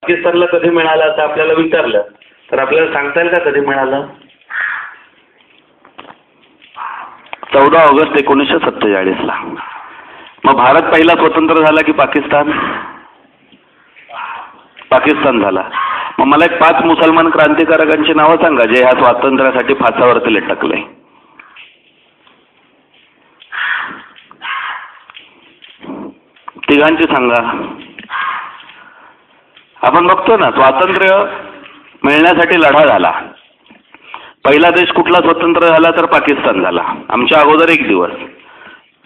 पाकिस्तानला कधी मिळालं असं आपल्याला विचारलं तर आपल्याला सांगता येईल का कधी मिळालं? 14 ऑगस्ट 1947ला. मग भारत पहिला स्वतंत्र झाला की पाकिस्तान? पाकिस्तान झाला. मग मला एक 5 मुसलमान क्रांतिकारकांची नावं सांगा जे ह्या स्वातंत्र्यासाठी फासावरती लटकले. तिघांची सांगा. आपण बघतो ना, स्वातंत्र्य मिळण्यासाठी लढा झाला. पहिला देश कुठला स्वतंत्र झाला तर पाकिस्तान झाला, आमच्या अगोदर 1 दिवस.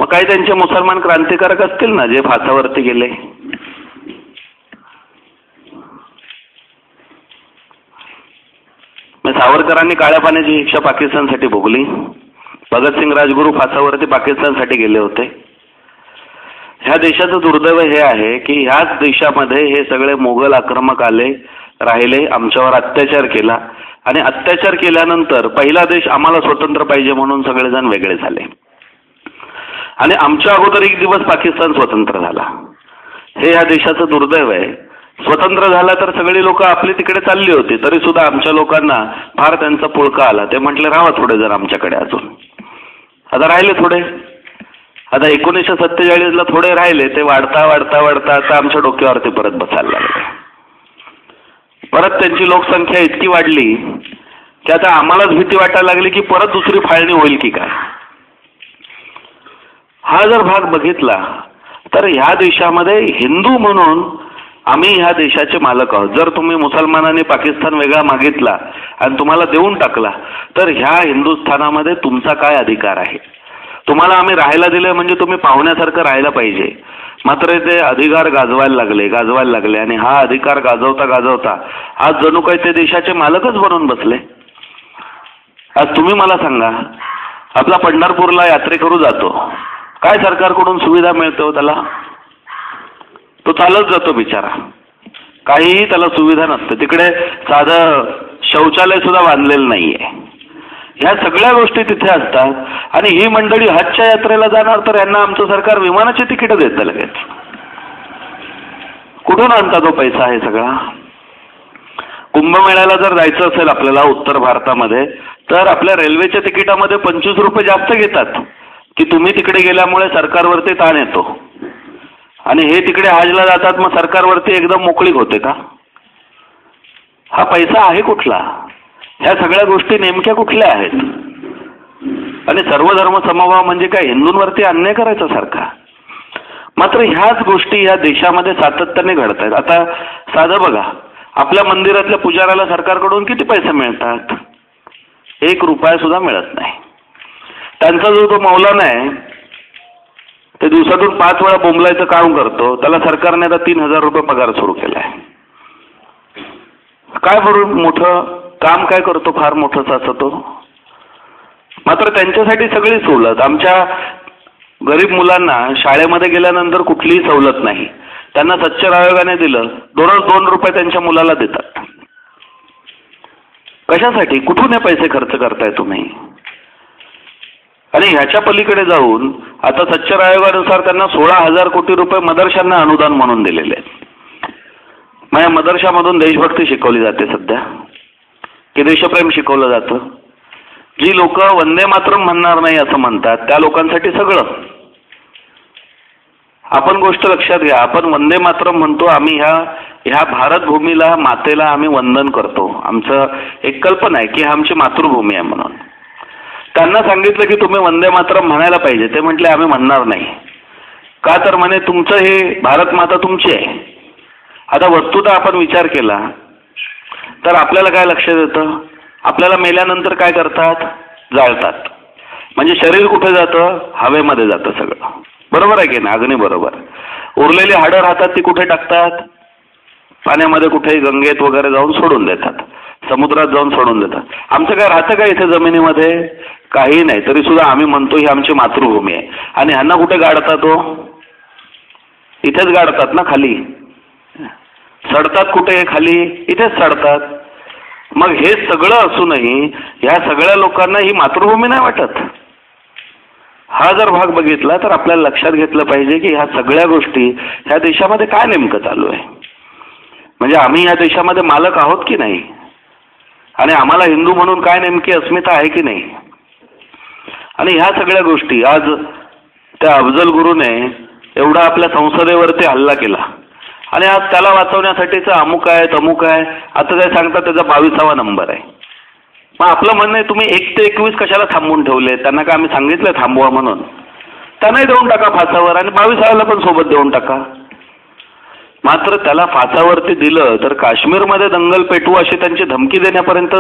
मग काही त्यांचे मुसलमान क्रांतिकारक असतील ना जे फासावरती गेले. सावरकरांनी काळ्या पाण्याची शिक्षा पाकिस्तानसाठी भोगली. भगतसिंग राजगुरू फासावरती पाकिस्तानसाठी गेले होते. ह्या देशाचं दुर्दैव हे आहे की ह्याच देशामध्ये हे सगळे मोगल आक्रमक आले, राहिले, आमच्यावर अत्याचार केला आणि अत्याचार केल्यानंतर पहिला देश आम्हाला स्वतंत्र पाहिजे म्हणून सगळेजण वेगळे झाले आणि आमच्या अगोदर 1 दिवस पाकिस्तान स्वतंत्र झाला. हे ह्या देशाचं दुर्दैव आहे. स्वतंत्र झाला तर सगळी लोक आपली तिकडे चालली होती, तरी सुद्धा आमच्या लोकांना फार त्यांचा पुळका आला. ते म्हटले राहा थोडे जर आमच्याकडे अजून. आता राहिले थोडे. आता 1947ला थोडे राहिले, ते वाढता वाढता वाढता आता आमच्या डोक्यावरती परत बसायला लागले. परत त्यांची लोकसंख्या इतकी वाढली की आता आम्हालाच भीती वाटायला लागली की परत दुसरी फाळणी होईल की काय. हा जर भाग बघितला तर ह्या देशामध्ये हिंदू म्हणून आम्ही ह्या देशाचे मालक आहोत. जर तुम्ही मुसलमानांनी पाकिस्तान वेगळा मागितला आणि तुम्हाला देऊन टाकला तर ह्या हिंदुस्थानामध्ये तुमचा काय अधिकार आहे? तुम्हाला आम्ही राहायला दिले म्हणजे तुम्ही पाहुण्यासारखं राहायला पाहिजे. मात्र ते अधिकार गाजवायला लागले आणि हा अधिकार गाजवता गाजवता आज जणू काही ते देशाचे मालकच बनून बसले. आज तुम्ही मला सांगा, आपला पंढरपूरला यात्रेकरू जातो, काय सरकारकडून सुविधा मिळते हो त्याला? तो चालत जातो बिचारा, काहीही त्याला सुविधा नसते. तिकडे साधं शौचालय सुद्धा बांधलेलं नाहीये. ह्या सगळ्या गोष्टी तिथे असतात आणि ही मंडळी हजच्या यात्रेला जाणार तर यांना आमचं सरकार विमानाची तिकीट देतं लगेच. कुठून आणता तो पैसा आहे सगळा? कुंभमेळ्याला जर जायचं असेल आपल्याला उत्तर भारतामध्ये तर आपल्या रेल्वेच्या तिकिटामध्ये 25 रुपये जास्त घेतात की तुम्ही तिकडे गेल्यामुळे सरकारवरती ताण येतो आणि हे तिकडे हजला जातात, मग सरकारवरती एकदम मोकळीक होते का? हा पैसा आहे कुठला? ह्या सगळ्या गोष्टी नेमक्या कुठल्या आहेत? आणि सर्वधर्म समभाव म्हणजे काय, हिंदूंवरती अन्याय करायचा सारखा? मात्र ह्याच गोष्टी ह्या देशामध्ये सातत्याने घडत आहेत. आता साधं बघा, आपल्या मंदिरातल्या पुजाऱ्याला सरकारकडून किती पैसे मिळतात? 1 रुपया सुद्धा मिळत नाही. त्यांचा जो तो मौलाना आहे ते दिवसातून 5 वेळा बोंबलायचं काम करतो, त्याला सरकारने आता 3000 रुपये पगार सुरू केलाय. काय बरोबर मोठं काम काय करतो, फार मोठंच असं तो. मात्र त्यांच्यासाठी सगळी सवलत. आमच्या गरीब मुलांना शाळेमध्ये गेल्यानंतर कुठलीही सवलत नाही. त्यांना स्वच्छ आयोगाने दिलं, 2 रुपये त्यांच्या मुलाला देतात. कशासाठी? कुठून हे पैसे खर्च करताय तुम्ही? आणि ह्याच्या पलीकडे जाऊन आता स्वच्छ आयोगानुसार त्यांना 16,000 कोटी रुपये मदरशांना अनुदान म्हणून दिलेले आहेत. मग या मदरशामधून देशभक्ती शिकवली जाते सध्या की देशप्रेम शिकवलं जातं? जी लोक वंदे मातरम म्हणणार नाही असं म्हणतात त्या लोकांसाठी सगळं. आपण गोष्ट लक्षात घ्या, आपण वंदे मातरम म्हणतो, आम्ही ह्या भारत भूमीला, मातेला आम्ही वंदन करतो. आमचं एक कल्पना आहे की आमची मातृभूमी आहे म्हणून. त्यांना सांगितलं की तुम्ही वंदे मातरम म्हणायला पाहिजे, ते म्हटले आम्ही म्हणणार नाही. का तर म्हणे तुमचं हे भारत माता तुमची आहे. आता वस्तुतः आपण विचार केला तर आपल्याला काय लक्षात येतं? आपल्याला मेल्यानंतर काय करतात? जाळतात. म्हणजे शरीर कुठे जातं? हवेमध्ये जातं सगळं. बरोबर आहे की नाही? अगदी बरोबर. उरलेली हाडं राहतात ती कुठे टाकतात? पाण्यामध्ये, कुठेही गंगेत वगैरे जाऊन सोडून देतात, समुद्रात जाऊन सोडून देतात. आमचं काय राहतं का इथे जमिनीमध्ये? काही नाही. तरी सुद्धा आम्ही म्हणतो ही आमची मातृभूमी आहे. आणि ह्यांना कुठे गाडतात? इथेच गाडतात ना, खाली. सडतात कुठे? खाली. इथेच सडतात. मग हे सगळं असूनही ह्या सगळ्या लोकांना ही मातृभूमी नाही वाटत. हा जर भाग बघितला तर आपल्याला लक्षात घेतलं पाहिजे की ह्या सगळ्या गोष्टी ह्या देशामध्ये काय नेमकं चालू आहे. म्हणजे आम्ही या देशामध्ये मालक आहोत की नाही, आणि आम्हाला हिंदू म्हणून काय नेमकी अस्मिता आहे की नाही. आणि ह्या सगळ्या गोष्टी आज त्या अफजल गुरुने एवढा आपल्या संसदेवरती हल्ला केला, आणि आज त्याला वाचवण्यासाठीचं अमुक आहे तमुक आहे, आता काय सांगतात त्याचा 22वा नंबर आहे. मग आपलं म्हणणं आहे तुम्ही 1 ते 21 कशाला थांबवून ठेवले, त्यांना काय आम्ही सांगितलं थांबवा म्हणून? त्यांनाही देऊन टाका फासावर, आणि 22ला पण सोबत देऊन टाका. मात्र त्याला फासावरती दिलं तर काश्मीरमध्ये दंगल पेटवू अशी त्यांची धमकी देण्यापर्यंत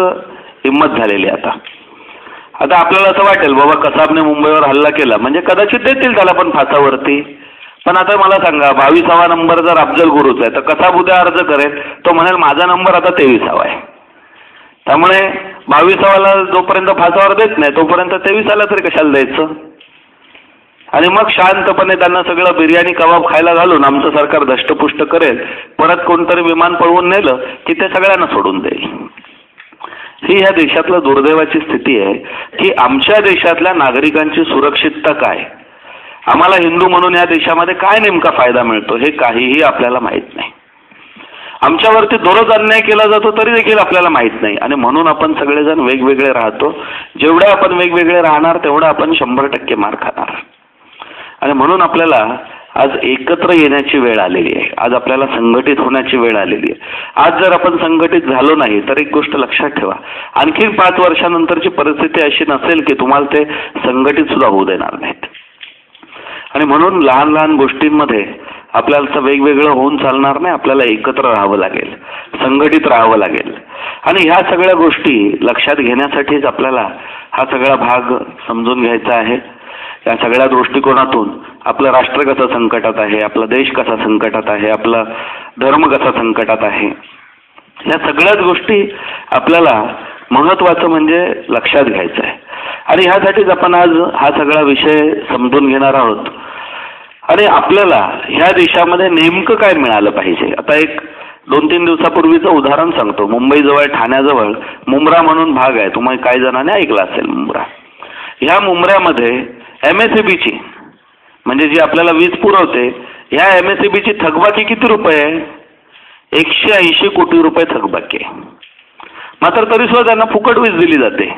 हिंमत झालेली. आता आपल्याला असं वाटेल बाबा कसाबने मुंबईवर हल्ला केला म्हणजे कदाचित देतील त्याला पण फासावरती. पण आता मला सांगा 22वा नंबर जर अफजल गुरुचा आहे तर कसाब उद्या अर्ज करेल, तो म्हणेल माझा नंबर आता 23वा आहे. त्यामुळे 22वाला जोपर्यंत फासावर देत नाही तोपर्यंत 23ला तरी कशाला द्यायचं. आणि मग शांतपणे त्यांना सगळं बिर्याणी कबाब खायला घालून आमचं सरकार धष्टपुष्ट करेल, परत कोणतरी विमान पळवून नेलं की ते सगळ्यांना सोडून देईल. ही ह्या देशातल्या दुर्दैवाची स्थिती आहे की आमच्या देशातल्या नागरिकांची सुरक्षितता काय, आम्हाला हिंदू म्हणून या देशामध्ये काय नेमका फायदा मिळतो हे काहीही आपल्याला माहीत नाही. आमच्यावरती दररोज अन्याय केला जातो तरी देखील आपल्याला माहीत नाही. आणि म्हणून आपण सगळेजण वेगवेगळे राहतो. जेवढे आपण वेगवेगळे राहणार तेवढं आपण 100% मार खाणार. आणि म्हणून आपल्याला आज एकत्र येण्याची वेळ आलेली आहे. आज आपल्याला संघटित होण्याची वेळ आलेली आहे. आज जर आपण संघटित झालो नाही तर एक गोष्ट लक्षात ठेवा, आणखी 5 वर्षानंतरची परिस्थिती अशी नसेल की तुम्हाला ते संघटित सुद्धा होऊ देणार नाहीत. आणि म्हणून लहान लहान गोष्टींमध्ये आपल्याला वेगवेगळं होऊन चालणार नाही. आपल्याला एकत्र राहावं लागेल, संघटित राहावं लागेल. आणि ह्या सगळ्या गोष्टी लक्षात घेण्यासाठीच आपल्याला हा सगळा भाग समजून घ्यायचा आहे. या सगळ्या दृष्टिकोनातून आपलं राष्ट्र कसं संकटात आहे, आपला देश कसा संकटात आहे, आपला धर्म कसा संकटात आहे, या सगळ्याच गोष्टी आपल्याला महत्त्वाचं म्हणजे लक्षात घ्यायचं आहे. आणि ह्यासाठीच आपण आज हा सगळा विषय समजून घेणार आहोत. आणि आपल्याला ह्या देशामध्ये नेमकं काय मिळालं पाहिजे. आता एक 2-3 दिवसापूर्वीचं उदाहरण सांगतो. मुंबईजवळ ठाण्याजवळ मुंब्रा म्हणून भाग आहे, तुम्ही काही जणांनी ऐकलं असेल मुंब्रा. ह्या मुंब्र्यामध्ये MSEBची म्हणजे जी आपल्याला वीज पुरवते, ह्या MSEBची थकबाकी किती रुपये आहे? 180 कोटी रुपये थकबाकी आहे. मात्र तरी सुद्धा त्यांना फुकट वीज दिली जाते.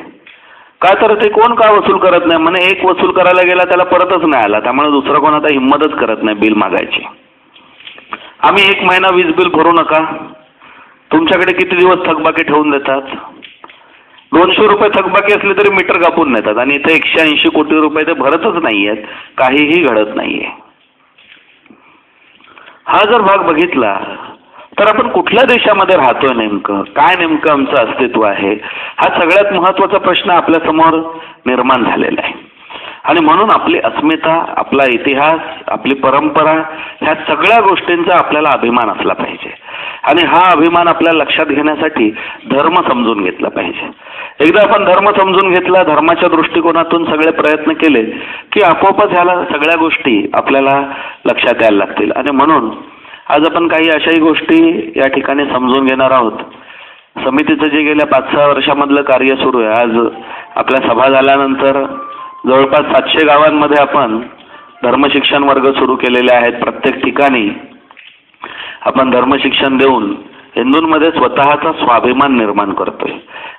का तर ते कोण का वसूल करत नाही, म्हणे एक वसूल करायला गेला त्याला परतच नाही आला, त्यामुळे दुसरा कोण आता हिंमतच करत नाही बिल मागायची. आम्ही 1 महिना वीज बिल भरू नका, तुमच्याकडे किती दिवस थकबाकी ठेवून देतात. 200 रुपये थकबाकी असले तरी मीटर कापून नेतात. आणि इथे 180 कोटी रुपये ते भरतच नाही आहेत, काहीही घडत नाहीये. हा जर भाग बघितला तर आपण कुठल्या देशामध्ये राहतोय, नेमकं काय नेमकं आमचं अस्तित्व आहे, हा सगळ्यात महत्त्वाचा प्रश्न आपल्यासमोर निर्माण झालेला आहे. आणि म्हणून आपली अस्मिता, आपला इतिहास, आपली परंपरा, ह्या सगळ्या गोष्टींचा आपल्याला अभिमान असला पाहिजे. आणि हा अभिमान आपल्याला लक्षात घेण्यासाठी धर्म समजून घेतला पाहिजे. एकदा आपण धर्म समजून घेतला, धर्माच्या दृष्टिकोनातून सगळे प्रयत्न केले की आपोआपच ह्याला सगळ्या गोष्टी आपल्याला लक्षात यायला लागतील. आणि म्हणून आज आपण काही अशाही गोष्टी या ठिकाणी समजून घेणार आहोत. समितीचं जे गेल्या 5-6 वर्षामधलं कार्य सुरू आहे, आज आपल्या सभा झाल्यानंतर जवळपास 700 गावांमध्ये आपण धर्मशिक्षण वर्ग सुरू केलेले आहेत. प्रत्येक ठिकाणी आपण धर्मशिक्षण देऊन हिंदूंमध्ये स्वतःचा स्वाभिमान निर्माण करतोय,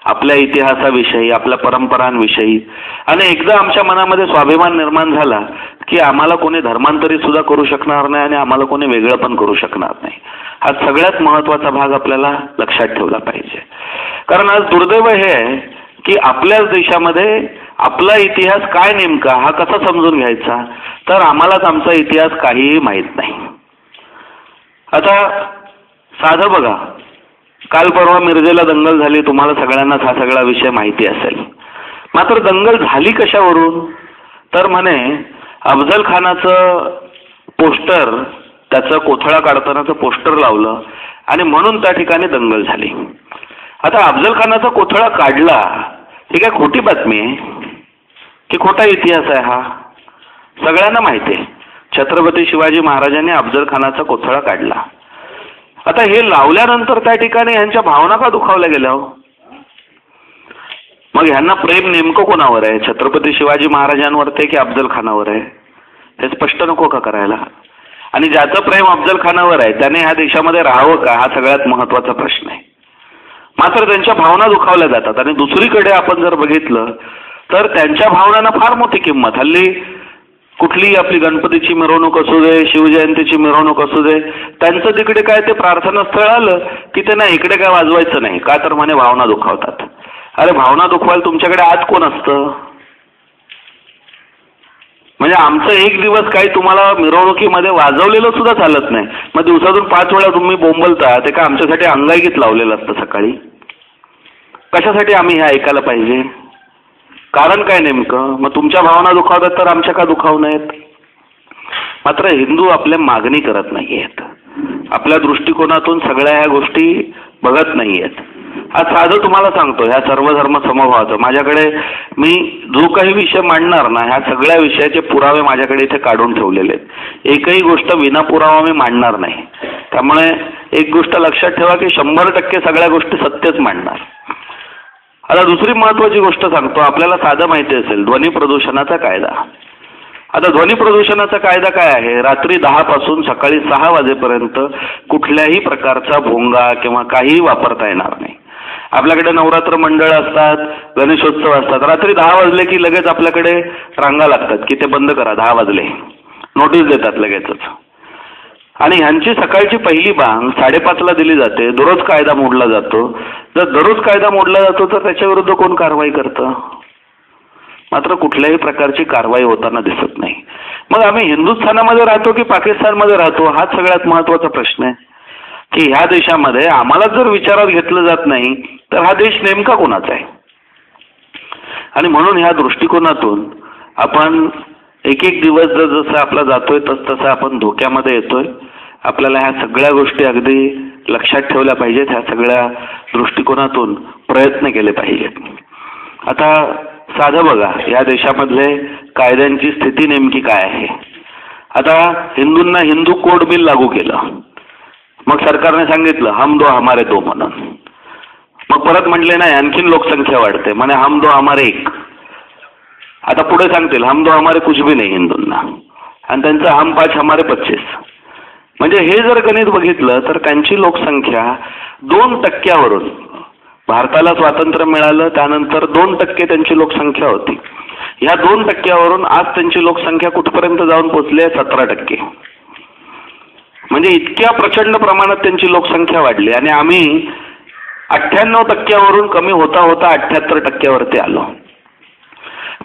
आपल्या इतिहासाविषयी, आपल्या परंपरांविषयी. आणि एकदा आमच्या मनामध्ये स्वाभिमान निर्माण झाला की आम्हाला कोणी धर्मांतरित सुद्धा करू शकणार नाही आणि आम्हाला कोणी वेगळं पण करू शकणार नाही. हा सगळ्यात महत्त्वाचा भाग आपल्याला लक्षात ठेवला पाहिजे. कारण आज दुर्दैव हे आहे की आपल्याच देशामध्ये आपला इतिहास काय नेमका हा कसा समजून घ्यायचा, तर आम्हालाच आमचा इतिहास काहीही माहीत नाही. आता साधं बघा, काल परवा मिरजेला दंगल झाली, तुम्हाला सगळ्यांनाच हा सगळा विषय माहिती असेल. मात्र दंगल झाली कशावरून, तर म्हणे अफजल खानाचं पोस्टर, त्याचं कोथळा काढतानाचं पोस्टर लावलं आणि म्हणून त्या ठिकाणी दंगल झाली. आता अफजल खानाचा कोथळा काढला ही काय खोटी बातमी आहे की खोटा इतिहास आहे? हा सगळ्यांना माहिती आहे. छत्रपती शिवाजी महाराजांनी अफजल खानाचा कोथळा काढला. आता हे लावल्यानंतर त्या ठिकाणी यांच्या भावना का दुखावल्या गेल्या हो? मग ह्यांना प्रेम नेमकं कोणावर आहे, छत्रपती शिवाजी महाराजांवर ते की अफजल खानावर आहे? हे स्पष्ट नको का करायला? आणि ज्याचं प्रेम अफजल खानावर आहे त्याने ह्या देशामध्ये राहावं का, हा सगळ्यात महत्त्वाचा प्रश्न आहे. मात्र त्यांच्या भावना दुखावल्या जातात. आणि दुसरीकडे आपण जर बघितलं तर त्यांच्या भावनांना फार मोठी किंमत. हल्ली कुठलीही आपली गणपतीची मिरवणूक असू दे, शिवजयंतीची मिरवणूक असू दे, त्यांचं तिकडे काय ते प्रार्थनास्थळ आलं की त्यांना इकडे काय वाजवायचं नाही, का तर म्हणे भावना दुखावतात. अरे भावना दुखवायला तुमच्याकडे आज कोण असतं? म्हणजे आमचं एक दिवस काही तुम्हाला मिरवणुकीमध्ये वाजवलेलं सुद्धा चालत नाही, मग दिवसातून 5 वेळा तुम्ही बोंबलता, ते का आमच्यासाठी अंगाईगीत लावलेलं असतं सकाळी? कशासाठी आम्ही हे ऐकायला पाहिजे? कारण काय नेमकं? मग तुमच्या भावना दुखावतात तर आमच्या का दुखावू नयेत? मात्र हिंदू आपल्या मागणी करत नाहीयेत, आपल्या दृष्टिकोनातून सगळ्या ह्या गोष्टी बघत नाहीयेत. आज साधं तुम्हाला सांगतो, ह्या सर्वधर्म समभावाचं माझ्याकडे मी जो काही विषय मांडणार ना, ह्या सगळ्या विषयाचे पुरावे माझ्याकडे इथे काढून ठेवलेले आहेत. एकही गोष्ट विना पुरावा मी मांडणार नाही. त्यामुळे एक गोष्ट लक्षात ठेवा की 100% सगळ्या गोष्टी सत्यच मांडणार. आता दुसरी महत्वाची गोष्ट सांगतो, आपल्याला साधं माहिती असेल, ध्वनी प्रदूषणाचा कायदा. आता ध्वनी प्रदूषणाचा कायदा काय आहे? रात्री 10 पासून सकाळी 6 वाजेपर्यंत कुठल्याही प्रकारचा भोंगा किंवा काहीही वापरता येणार नाही. आपल्याकडे नवरात्र मंडळ असतात, गणेशोत्सव असतात, रात्री 10 वाजले की लगेच आपल्याकडे रांगा लागतात की ते बंद करा, 10 वाजले, नोटीस देतात लगेचच. आणि ह्यांची सकाळची पहिली बांग 5:30ला दिली जाते. दररोज कायदा मोडला जातो. जर दररोज कायदा मोडला जातो तर त्याच्याविरुद्ध कोण कारवाई करतं? मात्र कुठल्याही प्रकारची कारवाई होताना दिसत नाही. मग आम्ही हिंदुस्थानामध्ये राहतो की पाकिस्तानमध्ये राहतो, हाच सगळ्यात महत्त्वाचा प्रश्न आहे. की ह्या देशामध्ये आम्हाला जर विचारात घेतलं जात नाही तर हा देश नेमका कोणाचा आहे? आणि म्हणून ह्या दृष्टिकोनातून आपण एक एक दिवस जसं आपला जातोय तसं आपण धोक्यामध्ये येतोय. आपल्याला ह्या सगळ्या गोष्टी अगदी लक्षात ठेवल्या पाहिजेत. ह्या सगळ्या दृष्टिकोनातून प्रयत्न केले पाहिजेत. आता साधं बघा, या देशामधले कायद्यांची स्थिती नेमकी काय आहे. आता हिंदूंना हिंदू कोड बिल लागू केलं, मग सरकारने सांगितलं हम दो हमारे दो म्हणून. मग परत म्हटले नाही, आणखीन लोकसंख्या वाढते, म्हणे हम दो हमारे एक. आता पुढे सांगतील हम दो हमारे कुछ भी नाही हिंदूंना, आणि त्यांचं हम 5 हमारे 25. म्हणजे हे जर गणित बघितलं तर त्यांची लोकसंख्या 2% भारताला स्वातंत्र्य मिळालं त्यानंतर 2% त्यांची लोकसंख्या होती. ह्या 2% आज त्यांची लोकसंख्या कुठपर्यंत जाऊन पोहोचली आहे? 17%. म्हणजे इतक्या प्रचंड प्रमाणात त्यांची लोकसंख्या वाढली आणि आम्ही 98% कमी होता होता 78% आलो.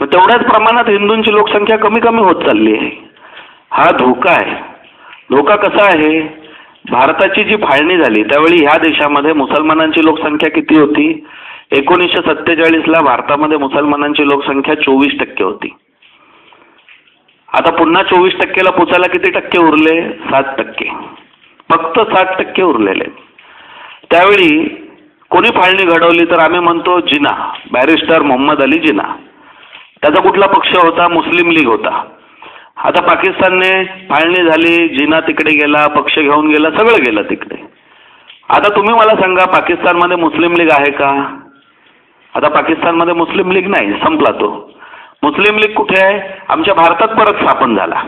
मग तेवढ्याच प्रमाणात हिंदूंची लोकसंख्या कमी कमी होत चालली आहे. हा धोका आहे. धोका कसा आहे? भारताची जी फाळणी झाली त्यावेळी ह्या देशामध्ये मुसलमानांची लोकसंख्या किती होती? 1947ला भारतामध्ये मुसलमानांची लोकसंख्या 24% होती. आता पुन्हा 24%ला पोचायला किती टक्के उरले? 7%. फक्त 7% उरलेले. त्यावेळी कोणी फाळणी घडवली तर आम्ही म्हणतो जिना, बॅरिस्टर मोहम्मद अली जिना. त्याचा कुठला पक्ष होता? मुस्लिम लीग होता. आता पाकिस्तानने फाळणी झाली, जिना तिकडे गेला, पक्ष घेऊन गेला, सगळं गेलं तिकडे. आता तुम्ही मला सांगा, पाकिस्तानमध्ये मुस्लिम लीग आहे का? आता पाकिस्तानमध्ये मुस्लिम लीग नाही, संपला तो. मुस्लिम लीग कुठे आहे? आमच्या भारतात परत स्थापन झाला.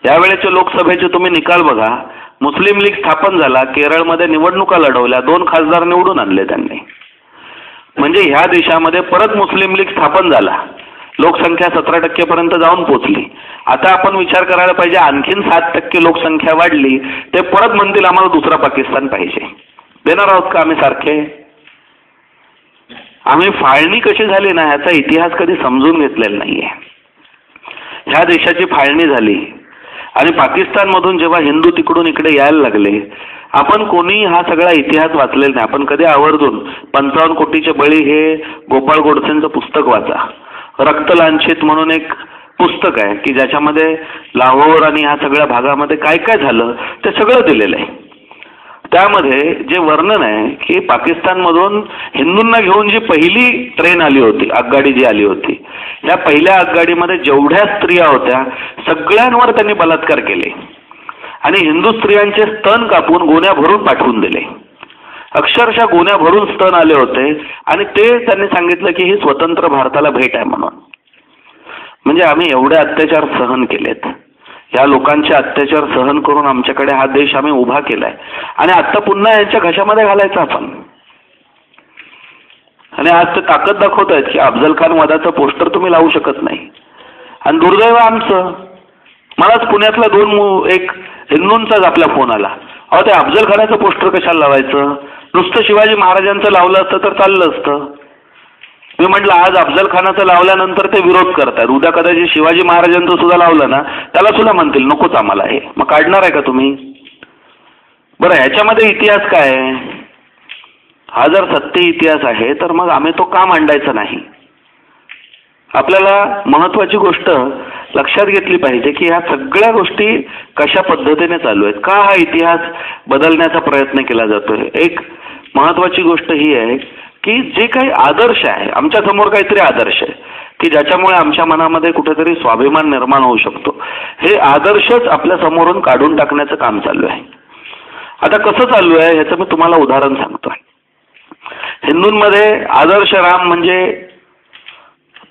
यावेळेचे लोकसभेचे तुम्ही निकाल बघा. मुस्लिम लीग स्थापन झाला, केरळमध्ये निवडणुका लढवल्या, 2 खासदार निवडून आणले त्यांनी. म्हणजे ह्या देशामध्ये परत मुस्लिम लीग स्थापन झाला, लोकसंख्या 17% पर्यंत जाऊन पोचली. आता आपण विचार करायला पाहिजे, आणखीन 7% लोकसंख्या वाढली, ते परत म्हणतील आम्हाला दुसरा पाकिस्तान पाहिजे. देणार आहोत का आम्ही सारखे? आम्ही फाळणी कशी झाली ना ह्याचा इतिहास कधी समजून घेतलेला नाहीये. ह्या देशाची फाळणी झाली आणि पाकिस्तानमधून जेव्हा हिंदू तिकडून इकडे यायला लागले, आपण कोणी हा सगळा इतिहास वाचलेला नाही. आपण कधी आवर्जून 55 कोटीचे बळी हे गोपाळ गोडसेंचं पुस्तक वाचा. रक्तलांछित म्हणून एक पुस्तक आहे की ज्याच्यामध्ये लाहोर आणि ह्या सगळ्या भागामध्ये काय काय झालं ते सगळं दिलेलं आहे. त्यामध्ये जे वर्णन आहे की पाकिस्तानमधून हिंदूंना घेऊन जी पहिली ट्रेन आली होती, आगगाडी जी आली होती, त्या पहिल्या आगगाडीमध्ये जेवढ्या स्त्रिया होत्या सगळ्यांवर त्यांनी बलात्कार केले आणि हिंदू स्त्रियांचे स्तन कापून गोण्या भरून पाठवून दिले. अक्षरशः गोण्या भरून स्तन आले होते आणि ते त्यांनी सांगितलं की ही स्वतंत्र भारताला भेट आहे म्हणून. म्हणजे आम्ही एवढे अत्याचार सहन केलेत, या लोकांचे अत्याचार सहन करून आमच्याकडे हा देश आम्ही उभा केलाय आणि आता पुन्हा यांच्या घशामध्ये घालायचा आपण. आणि आज ते ताकद दाखवत आहेत की अफजल खान वधाचं पोस्टर तुम्ही लावू शकत नाही. आणि दुर्दैव आमचं, मलाच पुण्यातला एक हिंदूंचाच आपला फोन आला, अहो ते अफजल खानाचं पोस्टर कशाला लावायचं, नुसतं शिवाजी महाराजांचं लावलं असतं तर चाललं असतं. मी म्हटलं आज अफजल खानाचं लावल्यानंतर ते विरोध करतात, उद्या कदाचित शिवाजी महाराजांचं सुद्धा लावलं ना त्याला सुद्धा म्हणतील नकोच आम्हाला हे, मग काढणार आहे का तुम्ही? बरं ह्याच्यामध्ये इतिहास काय आहे? हा जर सत्य इतिहास आहे तर मग आम्ही तो का मांडायचा नाही? आपल्याला महत्वाची गोष्ट लक्षात घेतली पाहिजे की ह्या सगळ्या गोष्टी कशा पद्धतीने चालू आहेत, का हा इतिहास बदलण्याचा प्रयत्न केला जातोय. एक महत्वाची गोष्ट ही आहे की जे काही आदर्श आहे, आमच्या समोर काहीतरी आदर्श आहे की ज्याच्यामुळे आमच्या मनामध्ये कुठेतरी स्वाभिमान निर्माण होऊ शकतो, हे आदर्शच आपल्या समोरून काढून टाकण्याचं काम चालू आहे. आता कसं चालू आहे ह्याचं मी तुम्हाला उदाहरण सांगतो. हिंदूंमध्ये आदर्श राम म्हणजे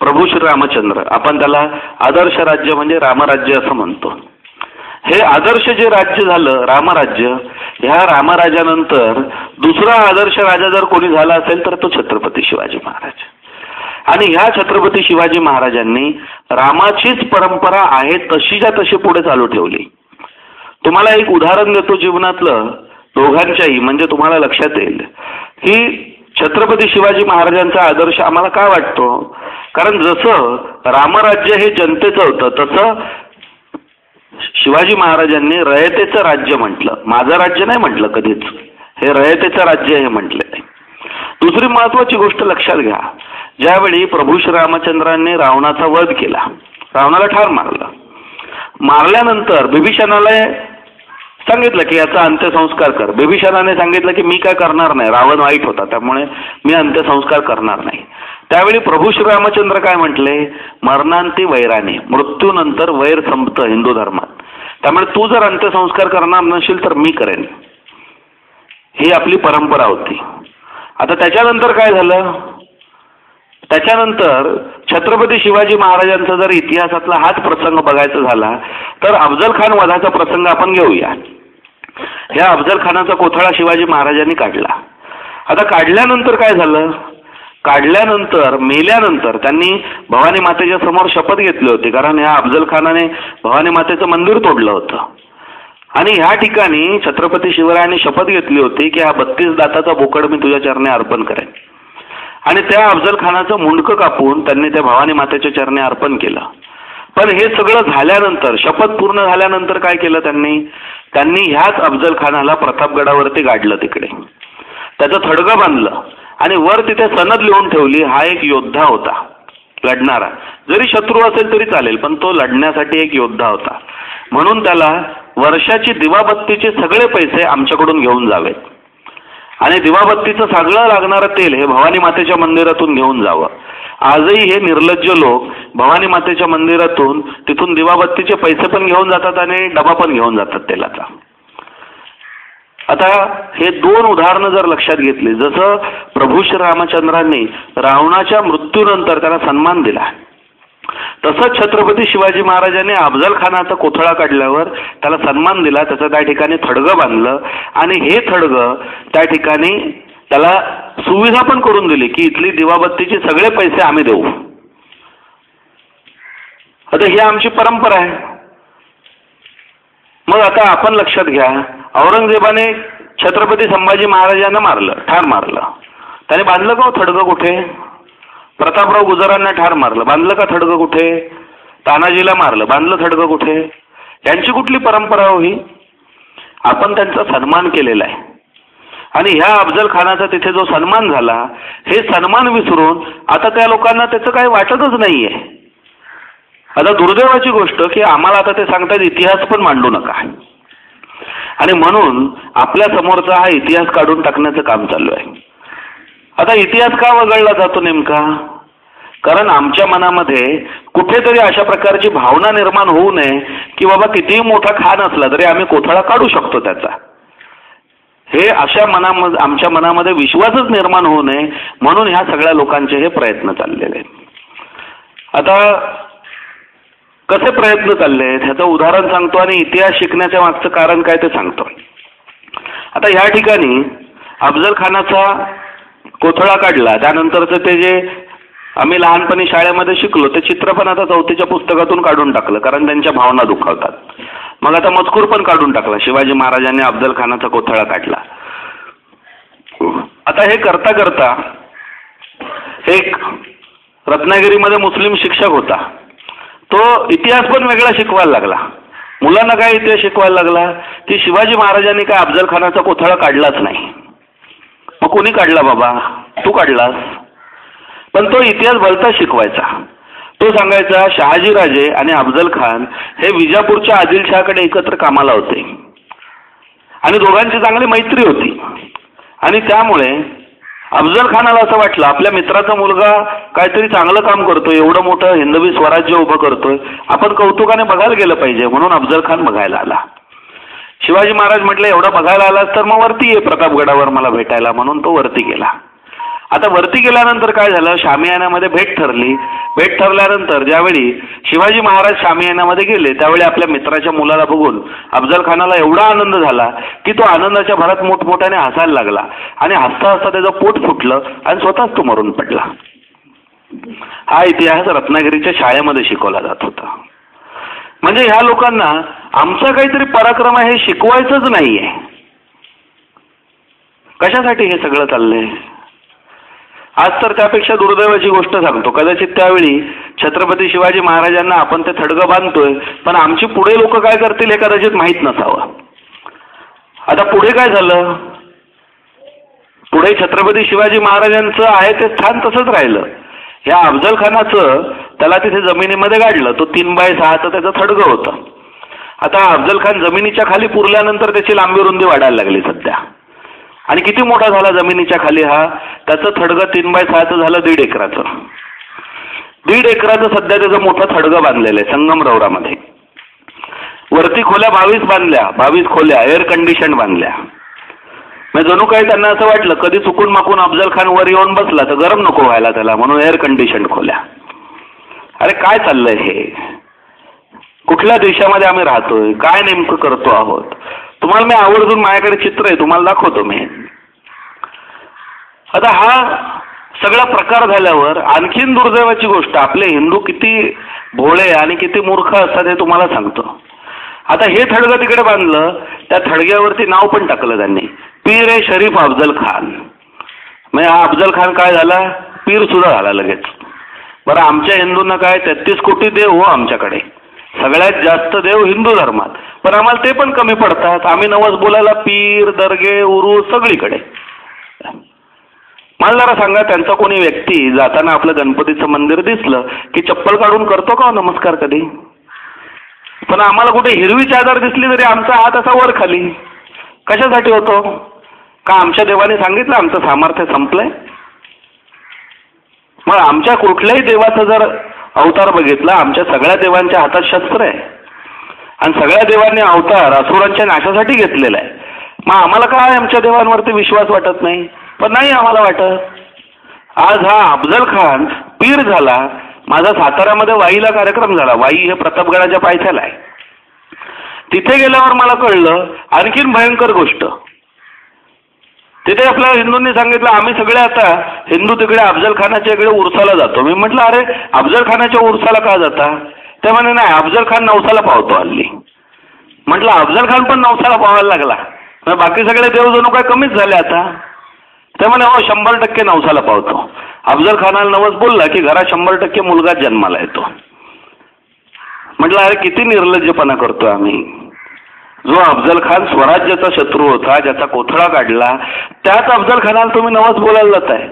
प्रभू श्री रामचंद्र, आपण त्याला आदर्श राज्य म्हणजे रामराज्य असं म्हणतो. हे आदर्श जे राज्य झालं रामराज्य, ह्या रामराज्यानंतर दुसरा आदर्श राजा जर कोणी झाला असेल तर तो छत्रपती शिवाजी महाराज. आणि ह्या छत्रपती शिवाजी महाराजांनी रामाचीच परंपरा आहे तशीच्या तशी पुढे चालू ठेवली. तुम्हाला एक उदाहरण देतो जीवनातलं दोघांच्याही, म्हणजे तुम्हाला लक्षात येईल की छत्रपती शिवाजी महाराजांचा आदर्श आम्हाला का वाटतो. कारण जसं रामराज्य हे जनतेचं होतं तसं शिवाजी महाराजांनी रयतेचं राज्य म्हटलं, माझं राज्य नाही म्हटलं कधीच, हे रयतेचं राज्य हे म्हटलंय. दुसरी महत्वाची गोष्ट लक्षात घ्या, ज्यावेळी प्रभू श्रीरामचंद्रांनी रावणाचा वध केला, रावणाला ठार मारलं, मारल्यानंतर बिभीषणाला सांगितलं की याचा अंत्यसंस्कार कर. बिभीषणाने सांगितलं की मी काय करणार नाही, रावण वाईट होता त्यामुळे मी अंत्यसंस्कार करणार नाही. त्यावेळी प्रभू श्रीरामचंद्र काय म्हटले, मरणांती वैराने, मृत्यूनंतर वैर संपतं हिंदू धर्मात, त्यामुळे तू जर अंत्यसंस्कार करणार नशील तर मी करेन. ही आपली परंपरा होती. आता त्याच्यानंतर काय झालं, त्याच्यानंतर छत्रपती शिवाजी महाराजांचा जर इतिहासातला हाच प्रसंग बघायचा झाला तर अफजल खान वधाचा प्रसंग आपण घेऊया. ह्या अफजल खानाचा कोथळा शिवाजी महाराजांनी काढला. आता काढल्यानंतर काय झालं, काढल्यानंतर मेल्यानंतर त्यांनी भवानी मातेच्या समोर शपथ घेतली होती, कारण ह्या अफजल खानाने भवानी मातेचं मंदिर तोडलं होतं. आणि ह्या ठिकाणी छत्रपती शिवरायांनी शपथ घेतली होती की हा 32 दाताचा बोकड मी तुझ्या चरणी अर्पण करेन. आणि त्या अफजल खानाचं मुंडकं कापून त्यांनी त्या भवानी मातेच्या चरणी अर्पण केलं. पण हे सगळं झाल्यानंतर, शपथ पूर्ण झाल्यानंतर काय केलं त्यांनी ह्याच अफजल खानाला प्रतापगडावरती गाडलं, तिकडे त्याचं थडगं बांधलं आणि वर तिथे सनद लिहून ठेवली, हा एक योद्धा होता लढणारा, जरी शत्रू असेल तरी चालेल पण तो लढण्यासाठी एक योद्धा होता, म्हणून त्याला वर्षाची दिवाबत्तीचे सगळे पैसे आमच्याकडून घेऊन जावेत आणि दिवाबत्तीचं सगळं लागणारं तेल हे भवानी मातेच्या मंदिरातून घेऊन जावं. आजही हे निर्लज्ज लोक भवानी मातेच्या मंदिरातून तिथून दिवाबत्तीचे पैसे पण घेऊन जातात आणि डबा पण घेऊन जातात तेलाचा. आता हे दोन उदाहरणं जर लक्षात घेतली, जसं प्रभू श्री रामचंद्रांनी रावणाच्या मृत्यूनंतर त्याला सन्मान दिला, तसंच छत्रपती शिवाजी महाराजांनी अफजल खानाचा कोथळा काढल्यावर त्याला सन्मान दिला, त्याचं त्या ठिकाणी थडगं बांधलं आणि हे थडगं त्या ठिकाणी त्याला सुविधा पण करून दिली की इथली दिवाबत्तीचे सगळे पैसे आम्ही देऊ. आता ही आमची परंपरा आहे. मग आता आपण लक्षात घ्या, औरंगजेबाने छत्रपती संभाजी महाराजांना मारलं, ठार मारलं, त्याने बांधलं का थडगं कुठे? प्रतापराव गुजरांना ठार मारलं, बांधलं का थडगं कुठे? तानाजीला मारलं, बांधलं थडगं कुठे? यांची कुठली परंपरा हो ही? आपण त्यांचा सन्मान केलेला आहे. आणि ह्या अफजल खानाचा तिथे जो सन्मान झाला, हे सन्मान विसरून आता त्या लोकांना त्याचं काही वाटतच नाहीये. आता दुर्दैवाची गोष्ट की आम्हाला आता ते सांगतात इतिहास पण मांडू नका, आणि म्हणून आपल्या समोरचा हा इतिहास काढून टाकण्याचं काम चालू आहे. आता इतिहास का वगळला जातो नेमका? कारण आमच्या मनामध्ये कुठेतरी अशा प्रकारची भावना निर्माण होऊ नये की बाबा कितीही मोठा खान असला तरी आम्ही कोथळा काढू शकतो त्याचा. हे अशा आमच्या मनामध्ये विश्वासच निर्माण होऊ नये म्हणून ह्या सगळ्या लोकांचे हे प्रयत्न चाललेले आहेत. आता कसे प्रयत्न चालले ह्याचं उदाहरण सांगतो आणि इतिहास शिकण्याच्या मागचं कारण काय ते सांगतो. आता ह्या ठिकाणी अफजल खानाचा कोथळा काढला, त्यानंतरचं ते जे आम्ही लहानपणी शाळेमध्ये शिकलो ते चित्र पण आता 4थीच्या पुस्तकातून काढून टाकलं, कारण त्यांच्या भावना दुखावतात. मग आता मजकूर पण काढून टाकला, शिवाजी महाराजांनी अफजल खानाचा कोथळा काढला. आता हे करता करता एक रत्नागिरीमध्ये मुस्लिम शिक्षक होता, तो इतिहास पण वेगळा शिकवायला लागला. मुलांना काय इतिहास शिकवायला लागला की शिवाजी महाराजांनी काय अफजल खानाचा कोथळा काढलाच नाही. मग कोणी काढला बाबा? तू काढलास. पण तो इतिहास भलता शिकवायचा. तो सांगायचा शहाजीराजे आणि अफजल खान हे विजापूरच्या आदिलशहाकडे एकत्र कामाला होते आणि दोघांची चांगली मैत्री होती. आणि त्यामुळे अफजल खानाला असं वाटलं आपल्या मित्राचा मुलगा काहीतरी चांगलं काम करतोय, एवढं मोठं हिंदवी स्वराज्य उभं करतोय, आपण कौतुकाने बघायला गेलं पाहिजे. म्हणून अफजल खान बघायला आला. शिवाजी महाराज म्हटलं एवढा बघायला आलास तर मग वरती ये प्रतापगडावर मला भेटायला. म्हणून तो वरती गेला. आता वरती गेल्यानंतर काय झालं, शामियानामध्ये भेट ठरली. भेट ठरल्यानंतर ज्यावेळी शिवाजी महाराज शामियानामध्ये गेले त्यावेळी आपल्या मित्राच्या मुलाला बघून अफजल खानाला एवढा आनंद झाला की तो आनंदाच्या भरात मोठमोठ्याने हसायला लागला आणि हसता हसता त्याचं पोट फुटलं आणि स्वतःच तो मरून पडला. हा इतिहास रत्नागिरीच्या शाळेमध्ये शिकवला जात होता. म्हणजे ह्या लोकांना आमचा काहीतरी पराक्रम आहे हे शिकवायचंच नाहीये. कशासाठी हे सगळं चाललंय? आज तर त्यापेक्षा दुर्दैवाची गोष्ट सांगतो. कदाचित त्यावेळी छत्रपती शिवाजी महाराजांना आपण ते थडगं बांधतोय, पण आमची पुढे लोक काय करतील हे कदाचित माहीत नसावं. आता पुढे काय झालं? पुढे छत्रपती शिवाजी महाराजांचं आहे ते स्थान तसंच राहिलं. ह्या अफजल खानाचं त्याला तिथे जमिनीमध्ये गाडलं. तो 3x6चं त्याचं थडगं होतं. आता अफजल खान जमिनीच्या खाली पुरल्यानंतर त्याची लांबी रुंदी वाढायला लागली सध्या. आणि किती मोठा झाला जमिनीच्या खाली हा? त्याचं थडगं 3x6चं झालं 1.5 एकराचं. 1.5 एकराचं सध्या त्याचं मोठं थडगं बांधलेलं आहे संगमरवरामध्ये. वरती खोल्या 22 बांधल्या, 22 खोल्या एअर कंडिशन बांधल्या. म्हणजे जणू काही त्यांना असं वाटलं कधी चुकून माकून अफजल खान वर येऊन बसला तर गरम नको व्हायला त्याला, म्हणून एअर कंडिशन खोल्या. अरे काय चाललंय हे? कुठल्या देशामध्ये आम्ही राहतोय? काय नेमकं करतो आहोत? तुम्हाला मी आवर्जून माझ्याकडे चित्र आहे तुम्हाला दाखवतो मी. आता हा सगळा प्रकार झाल्यावर आणखीन दुर्दैवाची गोष्ट, आपले हिंदू किती भोळे आणि किती मूर्ख असतात हे तुम्हाला सांगतो. आता हे थडगं तिकडे बांधलं, त्या थडग्यावरती नाव पण टाकलं त्यांनी, पीर ए शरीफ अफजल खान. म्हणजे हा अफजल खान काय झाला? पीर सुद्धा झाला लगेच. बरं आमच्या हिंदूंना काय 33 कोटी देव हो आमच्याकडे, सगळ्यात जास्त देव हिंदू धर्मात, पण आम्हाला ते पण कमी पडतात. आम्ही नवस बोलायला पीर दर्गे उरूस सगळीकडे. मला जरा सांगा त्यांचा कोणी व्यक्ती जाताना आपलं गणपतीचं मंदिर दिसलं की चप्पल काढून करतो का नमस्कार कधी? पण आम्हाला कुठे हिरवी चादर दिसली तरी आमचा हात असा वर खाली. कशासाठी होतो? का आमच्या देवाने सांगितलं आमचं सामर्थ्य संपलंय? मग आमच्या कुठल्याही देवाचा जर अवतार बघितला, आमच्या सगळ्या देवांच्या हातात शस्त्र आहे आणि सगळ्या देवांनी अवतार असुरांच्या नाशासाठी घेतलेला आहे. मग आम्हाला काय आमच्या देवांवरती विश्वास वाटत नाही? पण नाही आम्हाला वाटत. आज हा अफजल खान पीर झाला. माझा साताऱ्यामध्ये वाईला कार्यक्रम झाला. वाई हे प्रतापगडाच्या पायथ्याला आहे. तिथे गेल्यावर मला कळलं आणखीन भयंकर गोष्ट. तिथे आपल्या हिंदूंनी सांगितलं आम्ही सगळे आता हिंदू तिकडे अफजल खानाच्या इकडे उरसाला जातो. मी म्हटलं अरे अफजल खानाच्या उरसाला का जाता? ते म्हणे नाही अफजल खान नवसाला पावतो हल्ली. म्हटलं अफजल खान पण नवसाला पावायला लागला, बाकी सगळे देव जणू काय कमीच झाले आता. ते म्हणे हो 100% नवसाला पावतो. अफजल खानाला नवस बोलला की घरात 100% मुलगा जन्माला येतो. म्हटलं अरे किती निर्लज्जपणा करतोय आम्ही. जो अफजल खान स्वराज्याचा शत्रू होता, ज्याचा कोथळा काढला, त्याच अफजल खानाला तुम्ही नवस बोलायला जाताय.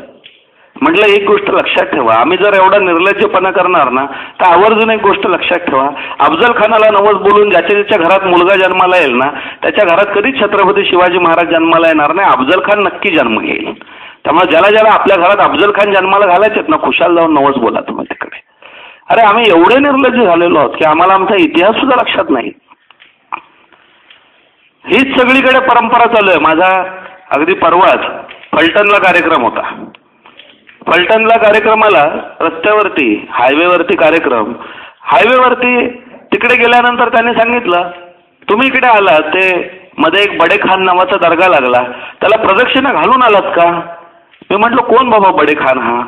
म्हटलं एक गोष्ट लक्षात ठेवा, आम्ही जर एवढा निर्लज्जपणा करणार ना तर आवर्जून एक गोष्ट लक्षात ठेवा, अफजल खानाला नवस बोलून ज्याच्या ज्याच्या घरात मुलगा जन्माला येईल ना त्याच्या घरात कधीच छत्रपती शिवाजी महाराज जन्माला येणार नाही, अफजल खान नक्की जन्म घेईल. त्यामुळे ज्याला ज्याला आपल्या घरात अफजल खान जन्माला घालायचेत ना खुशाल जाऊन नवस बोला तुम्ही तिकडे. अरे आम्ही एवढे निर्लज्ज झालेलो आहोत की आम्हाला आमचा इतिहास सुद्धा लक्षात नाही. हीच सगळीकडे परंपरा चालू आहे. माझा अगदी परवाच फलटणला कार्यक्रम होता. फलटणला कार्यक्रमाला रस्त्यावरती हायवेवरती कार्यक्रम, हायवेवरती तिकडे गेल्यानंतर त्याने सांगितलं, तुम्ही इकडे आलात ते मध्ये एक बडेखान नावाचा दर्गा लागला, त्याला प्रदक्षिणा घालून आलात का? मी म्हटलं कोण बाबा बडेखान हा?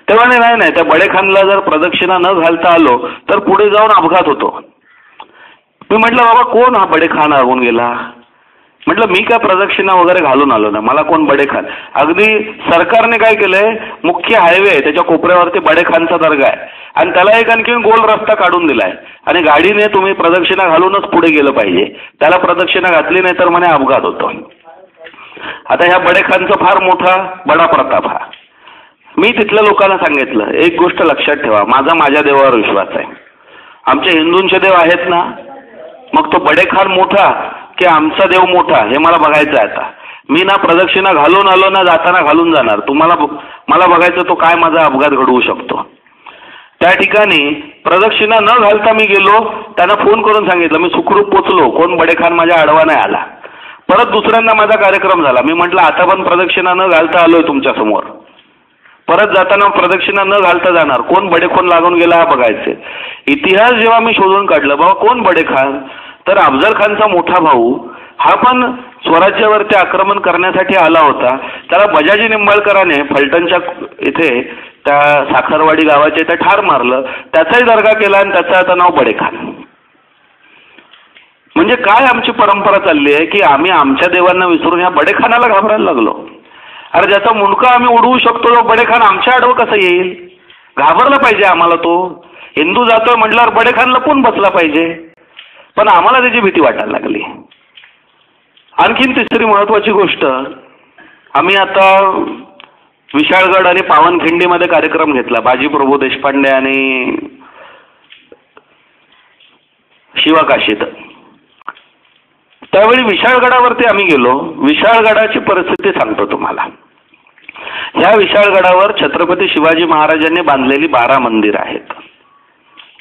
तेव्हा नाही, त्या बडेखानला जर प्रदक्षिणा न घालता आलो तर पुढे जाऊन अपघात होतो. मी म्हटलं बाबा कोण हा बडेखान लागून गेला? म्हटलं मी काय प्रदक्षिणा वगैरे घालून आलो ना, मला कोण बडेखान? अगदी सरकारने काय केलंय, मुख्य हायवे त्याच्या कोपऱ्यावरती बडेखानचा दर्गा आहे आणि त्याला एक आणखी गोल रस्ता काढून दिलाय आणि गाडीने तुम्ही प्रदक्षिणा घालूनच पुढे गेलं पाहिजे. त्याला प्रदक्षिणा घातली नाही तर म्हणे अपघात होतो. आता ह्या बडेखानचा फार मोठा बडा प्रताप हा. मी तिथल्या लोकांना सांगितलं, एक गोष्ट लक्षात ठेवा, माझ्या देवावर विश्वास आहे. आमचे हिंदूंचे देव आहेत ना, मग तो बडेखान मोठा की आमचा देव मोठा हे मला बघायचं आहे. आता मी ना प्रदक्षिणा घालून आलो ना जाताना घालून जाणार. मला बघायचं तो काय माझा अपघात घडवू शकतो. त्या ठिकाणी प्रदक्षिणा न घालता मी गेलो, त्यांना फोन करून सांगितलं मी सुखरूप पोचलो, कोण बडेखान माझ्या आडवा नाही आला. परत दुसऱ्यांदा माझा कार्यक्रम झाला, मी म्हटलं आता पण प्रदक्षिणा न घालता आलोय तुमच्या समोर, परत जाताना प्रदक्षिणा न घालता जाणार, कोण बडेखान लागून गेला हा बघायचे. इतिहास जेव्हा मी शोधून काढलं, बाबा कोण बडेखान, तर अफजल खानचा मोठा भाऊ हा पण स्वराज्यावरती आक्रमण करण्यासाठी आला होता. त्याला बजाजी निंबाळकराने फलटणच्या इथे त्या साखरवाडी गावाच्या इथे ठार मारलं, त्याचाही दर्गा केला आणि त्याचं आता नाव बडेखान. म्हणजे काय आमची परंपरा चालली आहे की आम्ही आमच्या देवांना विसरून या बडेखानाला घाबरायला लागलो. अरे ज्याचा मुंडका आम्ही उडवू शकतो तो बडेखान आमच्या आडवं कसं येईल? घाबरला पाहिजे आम्हाला. तो हिंदू जातोय म्हटल्यावर बडेखान लपून बसला पाहिजे, पण आम्हाला त्याची भीती वाटायला लागली. आणखीन तिसरी महत्वाची गोष्ट, आम्ही आता विशाळगड आणि पावनखिंडीमध्ये कार्यक्रम घेतला, बाजीप्रभू देशपांडे आणि शिवाकाशीत. त्यावेळी विशाळगडावरती आम्ही गेलो. विशाळगडाची परिस्थिती सांगतो तुम्हाला. ह्या विशाळगडावर छत्रपती शिवाजी महाराजांनी बांधलेली 12 मंदिर आहेत.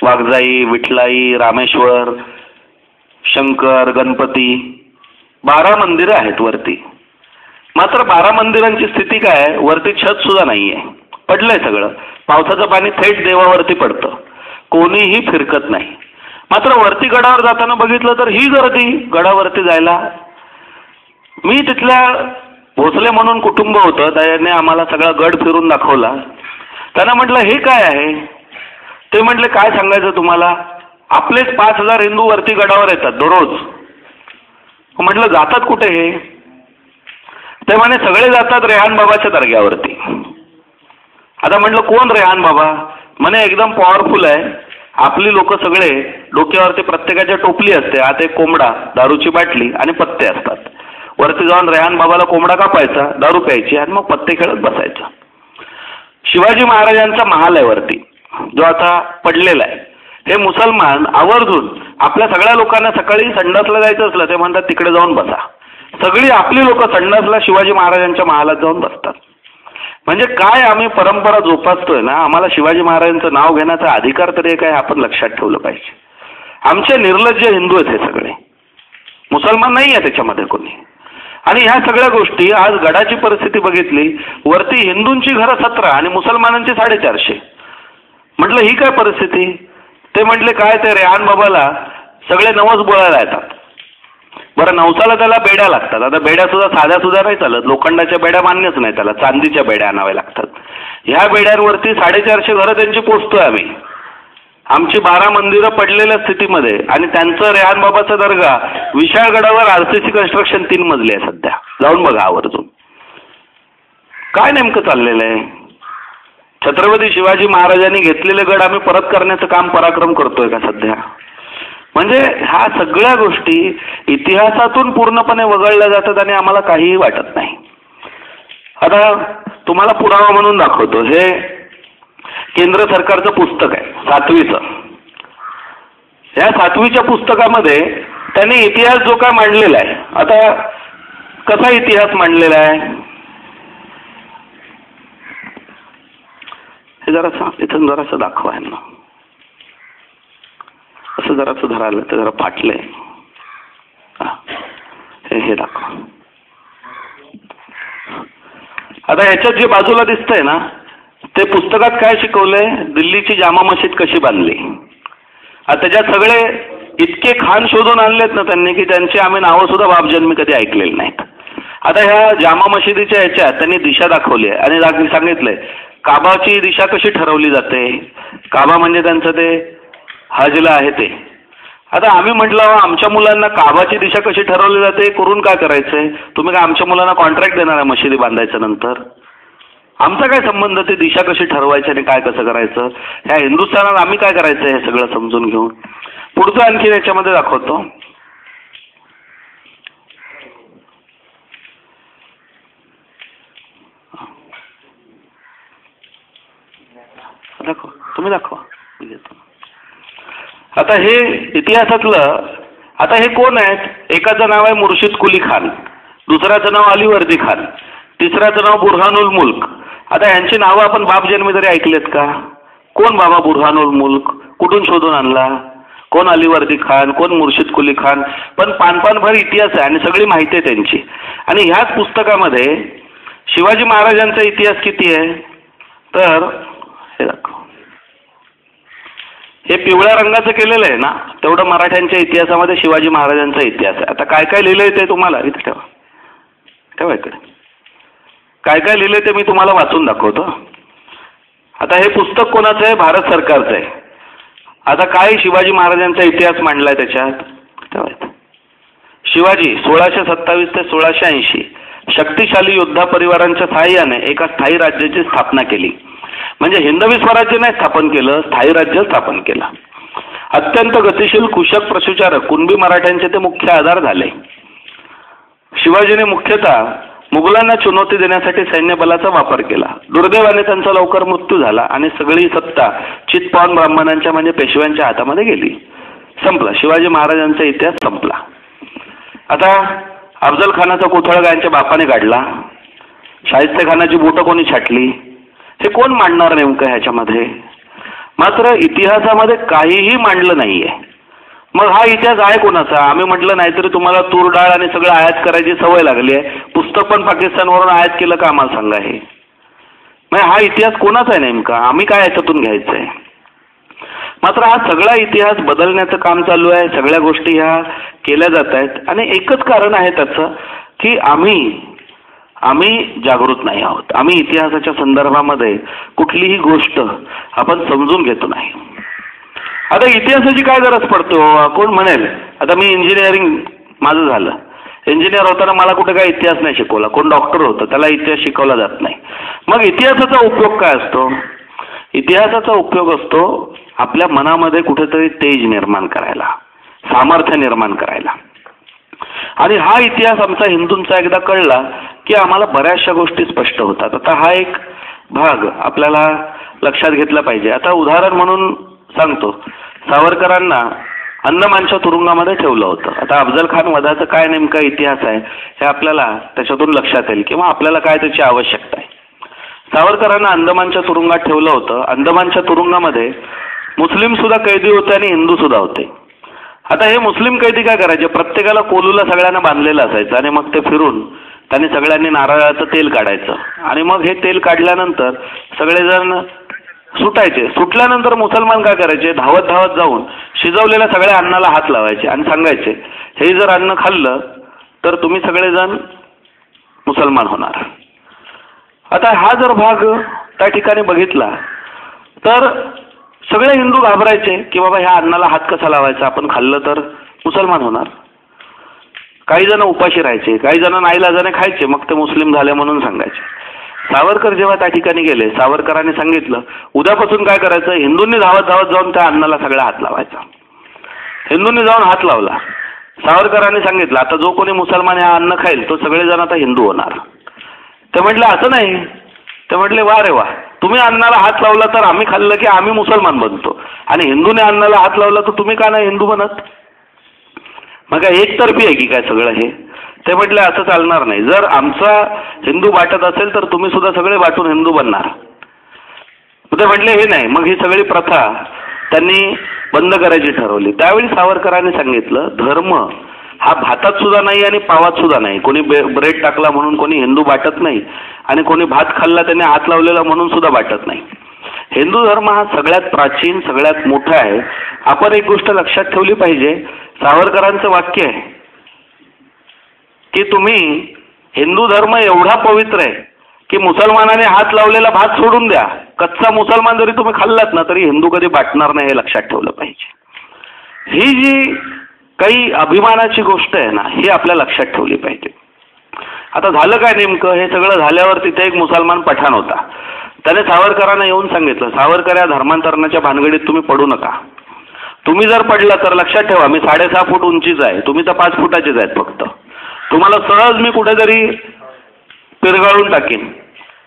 वाघजाई, विठलाई, रामेश्वर, शंकर, गणपती, 12 मंदिरं आहेत वरती. मात्र 12 मंदिरांची स्थिती काय, वरती छत सुद्धा नाहीये, पडलंय सगळं. पावसाचं पाणी थेट देवावरती पडतं, कोणीही फिरकत नाही. मात्र वरती गडावर जाताना बघितलं तर ही गर्दी गडावरती जायला. मी तिथल्या भोसले म्हणून कुटुंब होतं, त्याने आम्हाला सगळा गड फिरून दाखवला. त्यांना म्हटलं हे काय आहे? ते म्हटले काय सांगायचं तुम्हाला, आपलेच 5000 हिंदू वरती गडावर येतात दररोज. म्हटलं जातात कुठे हे? ते म्हणे सगळे जातात रेहान बाबाच्या दर्ग्यावरती. आता म्हटलं कोण रेहान बाबा? म्हणे एकदम पॉवरफुल आहे. आपली लोक सगळे डोक्यावरती प्रत्येकाच्या टोपली असते, आत एक कोंबडा, दारूची बाटली आणि पत्ते असतात. वरती जाऊन रेहान बाबाला कोंबडा कापायचा, दारू प्यायची आणि मग पत्ते खेळत बसायचं. शिवाजी महाराजांचा महाल आहे वरती, जो आता पडलेला आहे. हे मुसलमान आवर्जून आपल्या सगळ्या लोकांना सकाळी संडासला जायचं असलं ते म्हणतात तिकडे जाऊन बसा. सगळी आपली लोक संडासला शिवाजी महाराजांच्या महालात जाऊन बसतात. म्हणजे काय आम्ही परंपरा जोपासतोय ना, आम्हाला शिवाजी महाराजांचं नाव घेण्याचा अधिकार तरी काय आपण लक्षात ठेवलं पाहिजे. आमचे निर्लज्ज हिंदू आहेत हे सगळे, मुसलमान नाही आहे त्याच्यामध्ये कोणी. आणि ह्या सगळ्या गोष्टी, आज गडाची परिस्थिती बघितली, वरती हिंदूंची घरं 17 आणि मुसलमानांची 450. म्हटलं ही काय परिस्थिती? ते म्हटले काय ते रेहान बाबाला सगळे नवस बोलायला येतात. बरं नवसाला त्याला बेड्या लागतात. आता बेड्या सुद्धा साध्या सुद्धा नाही चालत, लोखंडाच्या बेड्या मान्यच नाही त्याला, चांदीच्या बेड्या आणाव्या लागतात. ह्या बेड्यांवरती 450 घरं त्यांची पोचतोय आम्ही. आमची 12 मंदिरं पडलेल्या स्थितीमध्ये आणि त्यांचं रेहान बाबाचा दर्गा विशाळगडावर RCC कन्स्ट्रक्शन 3 मजली आहे सध्या, जाऊन बघा आवर्जून. काय नेमकं चाललेलं आहे? छत्रपती शिवाजी महाराजांनी घेतलेले गड आम्ही परत करण्याचं काम पराक्रम करतोय का सध्या? म्हणजे ह्या सगळ्या गोष्टी इतिहासातून पूर्णपणे वगळल्या जातात आणि आम्हाला काहीही वाटत नाही. आता तुम्हाला पुरावा म्हणून दाखवतो. हे केंद्र सरकारचं पुस्तक आहे 7वीचं. या 7वीच्या पुस्तकामध्ये त्यांनी इतिहास जो काय मांडलेला आहे, आता कसा इतिहास मांडलेला आहे हे जरासं इथून जरासं दाखवा यांना. असं जरासं धरायला तर जरा फाटलंय. हे दाखवा. आता ह्याच्यात जे बाजूला दिसतंय ना, ते पुस्तकात काय शिकवलंय, दिल्लीची जामा मशीद कशी बांधली. त्याच्यात सगळे इतके खान शोधून आणलेत ना त्यांनी की त्यांची आम्ही नावं सुद्धा बापजन्मी कधी ऐकलेली नाहीत. आता ह्या जामा मशिदीच्या ह्याच्यात त्यांनी दिशा दाखवली आहे आणि सांगितलंय काबाची दिशा कशी ठरवली जाते. काबा म्हणजे त्यांचं ते हजला आहे ते. आता आम्ही म्हटलं आमच्या मुलांना काबाची दिशा कशी ठरवली जाते करून काय करायचंय. तुम्ही काय आमच्या मुलांना कॉन्ट्रॅक्ट देणार आहे मशिदी बांधायच्या नंतर. आमचा काय संबंध ते दिशा कशी ठरवायची आणि काय कसं करायचं. ह्या हिंदुस्थानात आम्ही काय करायचं हे सगळं समजून घेऊन. पुढचं आणखी याच्यामध्ये दाखवतो. दाखवा तुम्ही दाखवा. आता हे इतिहासातलं आता हे कोण आहेत. एकाचं नाव आहे मुर्शिद कुली खान, दुसऱ्याचं नाव अलीवर्दी खान, तिसऱ्याचं नाव बुरहानुल मुल्क. आता यांची नावं आपण बापजन्मी तरी ऐकलेत का. कोण बाबा बुरहानुल मुल्क, कुठून शोधून आणला, कोण अलीवर्दी खान, कोण मुर्शिद कुली खान. पण पानभर इतिहास आहे आणि सगळी माहिती आहे त्यांची. आणि ह्याच पुस्तकामध्ये शिवाजी महाराजांचा इतिहास किती आहे तर हे दाखव. हे पिवळ्या रंगाचं केलेलं आहे ना तेवढं मराठ्यांच्या इतिहासामध्ये शिवाजी महाराजांचा इतिहास आहे. आता काय काय लिहिलंय ते तुम्हाला इथे ठेवा ठेवा इकडे. काय काय लिहिलंय ते मी तुम्हाला वाचून दाखवतो. आता हे पुस्तक कोणाचं आहे भारत सरकारचं आहे. आता काय शिवाजी महाराजांचा इतिहास मांडलाय त्याच्यात ठेवायचं. शिवाजी 1627 ते 1680 शक्तिशाली योद्धा परिवारांच्या सहाय्याने एका स्थायी राज्याची स्थापना केली. म्हणजे हिंदवी स्वराज्य नाही स्थापन केलं, स्थायी राज्य स्थापन केलं. अत्यंत गतिशील कुशक प्रशुचारक कुणबी मराठ्यांचे ते मुख्य आधार झाले. शिवाजीने मुख्यतः मुघलांना चुनौती देण्यासाठी सैन्य बलाचा वापर केला. दुर्दैवाने त्यांचा लवकर मृत्यू झाला आणि सगळी सत्ता चित्पावन ब्राह्मणांच्या म्हणजे पेशव्यांच्या हातामध्ये गेली. संपला शिवाजी महाराजांचा इतिहास संपला. आता अफजल खानाचा कोथळा यांच्या बापाने काढला. शाहिस्ते खानाची बोटं कोणी छाटली हे कोण मांडणार नेमकं ह्याच्यामध्ये. मात्र इतिहासामध्ये काहीही मांडलं नाहीये. मग हा इतिहास आहे कोणाचा. आम्ही म्हटलं नाहीतरी तुम्हाला तूर डाळ आणि सगळं आयात करायची सवय लागली आहे. पुस्तक पण पाकिस्तानवरून आयात केलं का आम्हाला सांगा. हे मग हा इतिहास कोणाचा आहे नेमका, आम्ही काय याच्यातून घ्यायचंय. मात्र हा सगळा इतिहास बदलण्याचं काम चालू आहे. सगळ्या गोष्टी ह्या केल्या जात आहेत आणि एकच कारण आहे त्याचं की आम्ही जागृत नाही आहोत. आम्ही इतिहासाच्या संदर्भामध्ये कुठलीही गोष्ट आपण समजून घेतो नाही. आता इतिहासाची काय गरज पडतो. कोण म्हणेल आता मी इंजिनिअरिंग माझं झालं, इंजिनियर होताना मला कुठे काय इतिहास नाही शिकवला. कोण डॉक्टर होतं त्याला इतिहास शिकवला जात नाही. मग इतिहासाचा उपयोग काय असतो. इतिहासाचा उपयोग असतो आपल्या मनामध्ये कुठेतरी तेज निर्माण करायला, सामर्थ्य निर्माण करायला. आणि हा इतिहास आमचा हिंदूंचा एकदा कळला की आम्हाला बऱ्याचशा गोष्टी स्पष्ट होतात. आता हा एक भाग आपल्याला लक्षात घेतला पाहिजे. आता उदाहरण म्हणून सांगतो. सावरकरांना अंदमानच्या तुरुंगामध्ये ठेवलं होतं. आता अफजल खान वधाचा काय नेमका इतिहास आहे हे आपल्याला त्याच्यातून लक्षात येईल किंवा आपल्याला काय त्याची आवश्यकता आहे. सावरकरांना अंदमानच्या तुरुंगात ठेवलं होतं. अंदमानच्या तुरुंगामध्ये मुस्लिम सुद्धा कैदी होते आणि हिंदू सुद्धा होते. आता हे मुस्लिम कैदी काय करायचे, प्रत्येकाला कोलूला सगळ्यांना बांधलेलं असायचं आणि मग ते फिरून त्यांनी सगळ्यांनी नारळाचं तेल काढायचं आणि मग हे तेल काढल्यानंतर सगळेजण सुटायचे. सुटल्यानंतर मुसलमान काय करायचे, धावत धावत जाऊन शिजवलेल्या सगळ्या अन्नाला हात लावायचे आणि सांगायचे हे जर अन्न खाल्लं तर तुम्ही सगळेजण मुसलमान होणार. आता हा जर भाग त्या ठिकाणी बघितला तर सगळे हिंदू घाबरायचे की बाबा ह्या अन्नाला हात कसा लावायचा, आपण खाल्लं तर मुसलमान होणार. काही जण उपाशी राहायचे, काही जण नाईलाजाने खायचे, मग ते मुस्लिम झाले म्हणून सांगायचे. सावरकर जेव्हा त्या ठिकाणी गेले, सावरकरांनी सांगितलं उद्यापासून काय करायचं, हिंदूंनी धावत धावत जाऊन त्या अन्नाला सगळा हात लावायचा. हिंदूंनी जाऊन हात लावला. सावरकरांनी सांगितलं आता जो कोणी मुसलमान हे अन्न खाईल तो सगळेजण आता हिंदू होणार. ते म्हटलं असं नाही. ते म्हटले वा रे वा, तुम्ही अन्नाला हात लावला तर आम्ही खाल्लं की आम्ही मुसलमान बनतो आणि हिंदूने अन्नाला हात लावला तर तुम्ही का नाही हिंदू बनत. मग काय एकतर्फी आहे की काय सगळं हे. ते म्हटले असं चालणार नाही. जर आमचा हिंदू वाटत असेल तर तुम्ही सुद्धा सगळे वाटून हिंदू बनणार. ते म्हटले हे नाही. मग ही सगळी प्रथा त्यांनी बंद करायची ठरवली. त्यावेळी सावरकरांनी सांगितलं धर्म हा भातात सुद्धा नाही आणि पावात सुद्धा नाही. कोणी ब्रेड टाकला म्हणून कोणी हिंदू वाटत नाही आणि कोणी भात खाल्ला त्याने हात लावलेला म्हणून सुद्धा वाटत नाही. हिंदू धर्म हा सगळ्यात प्राचीन, सगळ्यात मोठा आहे. आपण एक गोष्ट लक्षात ठेवली पाहिजे, सावरकरांचं वाक्य आहे की तुम्ही हिंदू धर्म एवढा पवित्र आहे की मुसलमानाने हात लावलेला भात सोडून द्या, कच्चा मुसलमान जरी तुम्ही खाल्लात ना तरी हिंदू कधी बाटणार नाही, हे लक्षात ठेवलं पाहिजे. ही जी काही अभिमानाची गोष्ट आहे ना, ही आपल्या लक्षात ठेवली पाहिजे. आता झालं काय नेमकं, हे सगळं झाल्यावर तिथे एक मुसलमान पठाण होता. त्याने सावरकरांना येऊन सांगितलं, सावरकर या धर्मांतरणाच्या भानगडीत तुम्ही पडू नका. तुम्ही जर पडला तर लक्षात ठेवा मी 6.5 फूट उंचीच आहे, तुम्ही तर 5 फुटाचेच आहेत फक्त, तुम्हाला सहज मी कुठेतरी पिरगाळून टाकीन.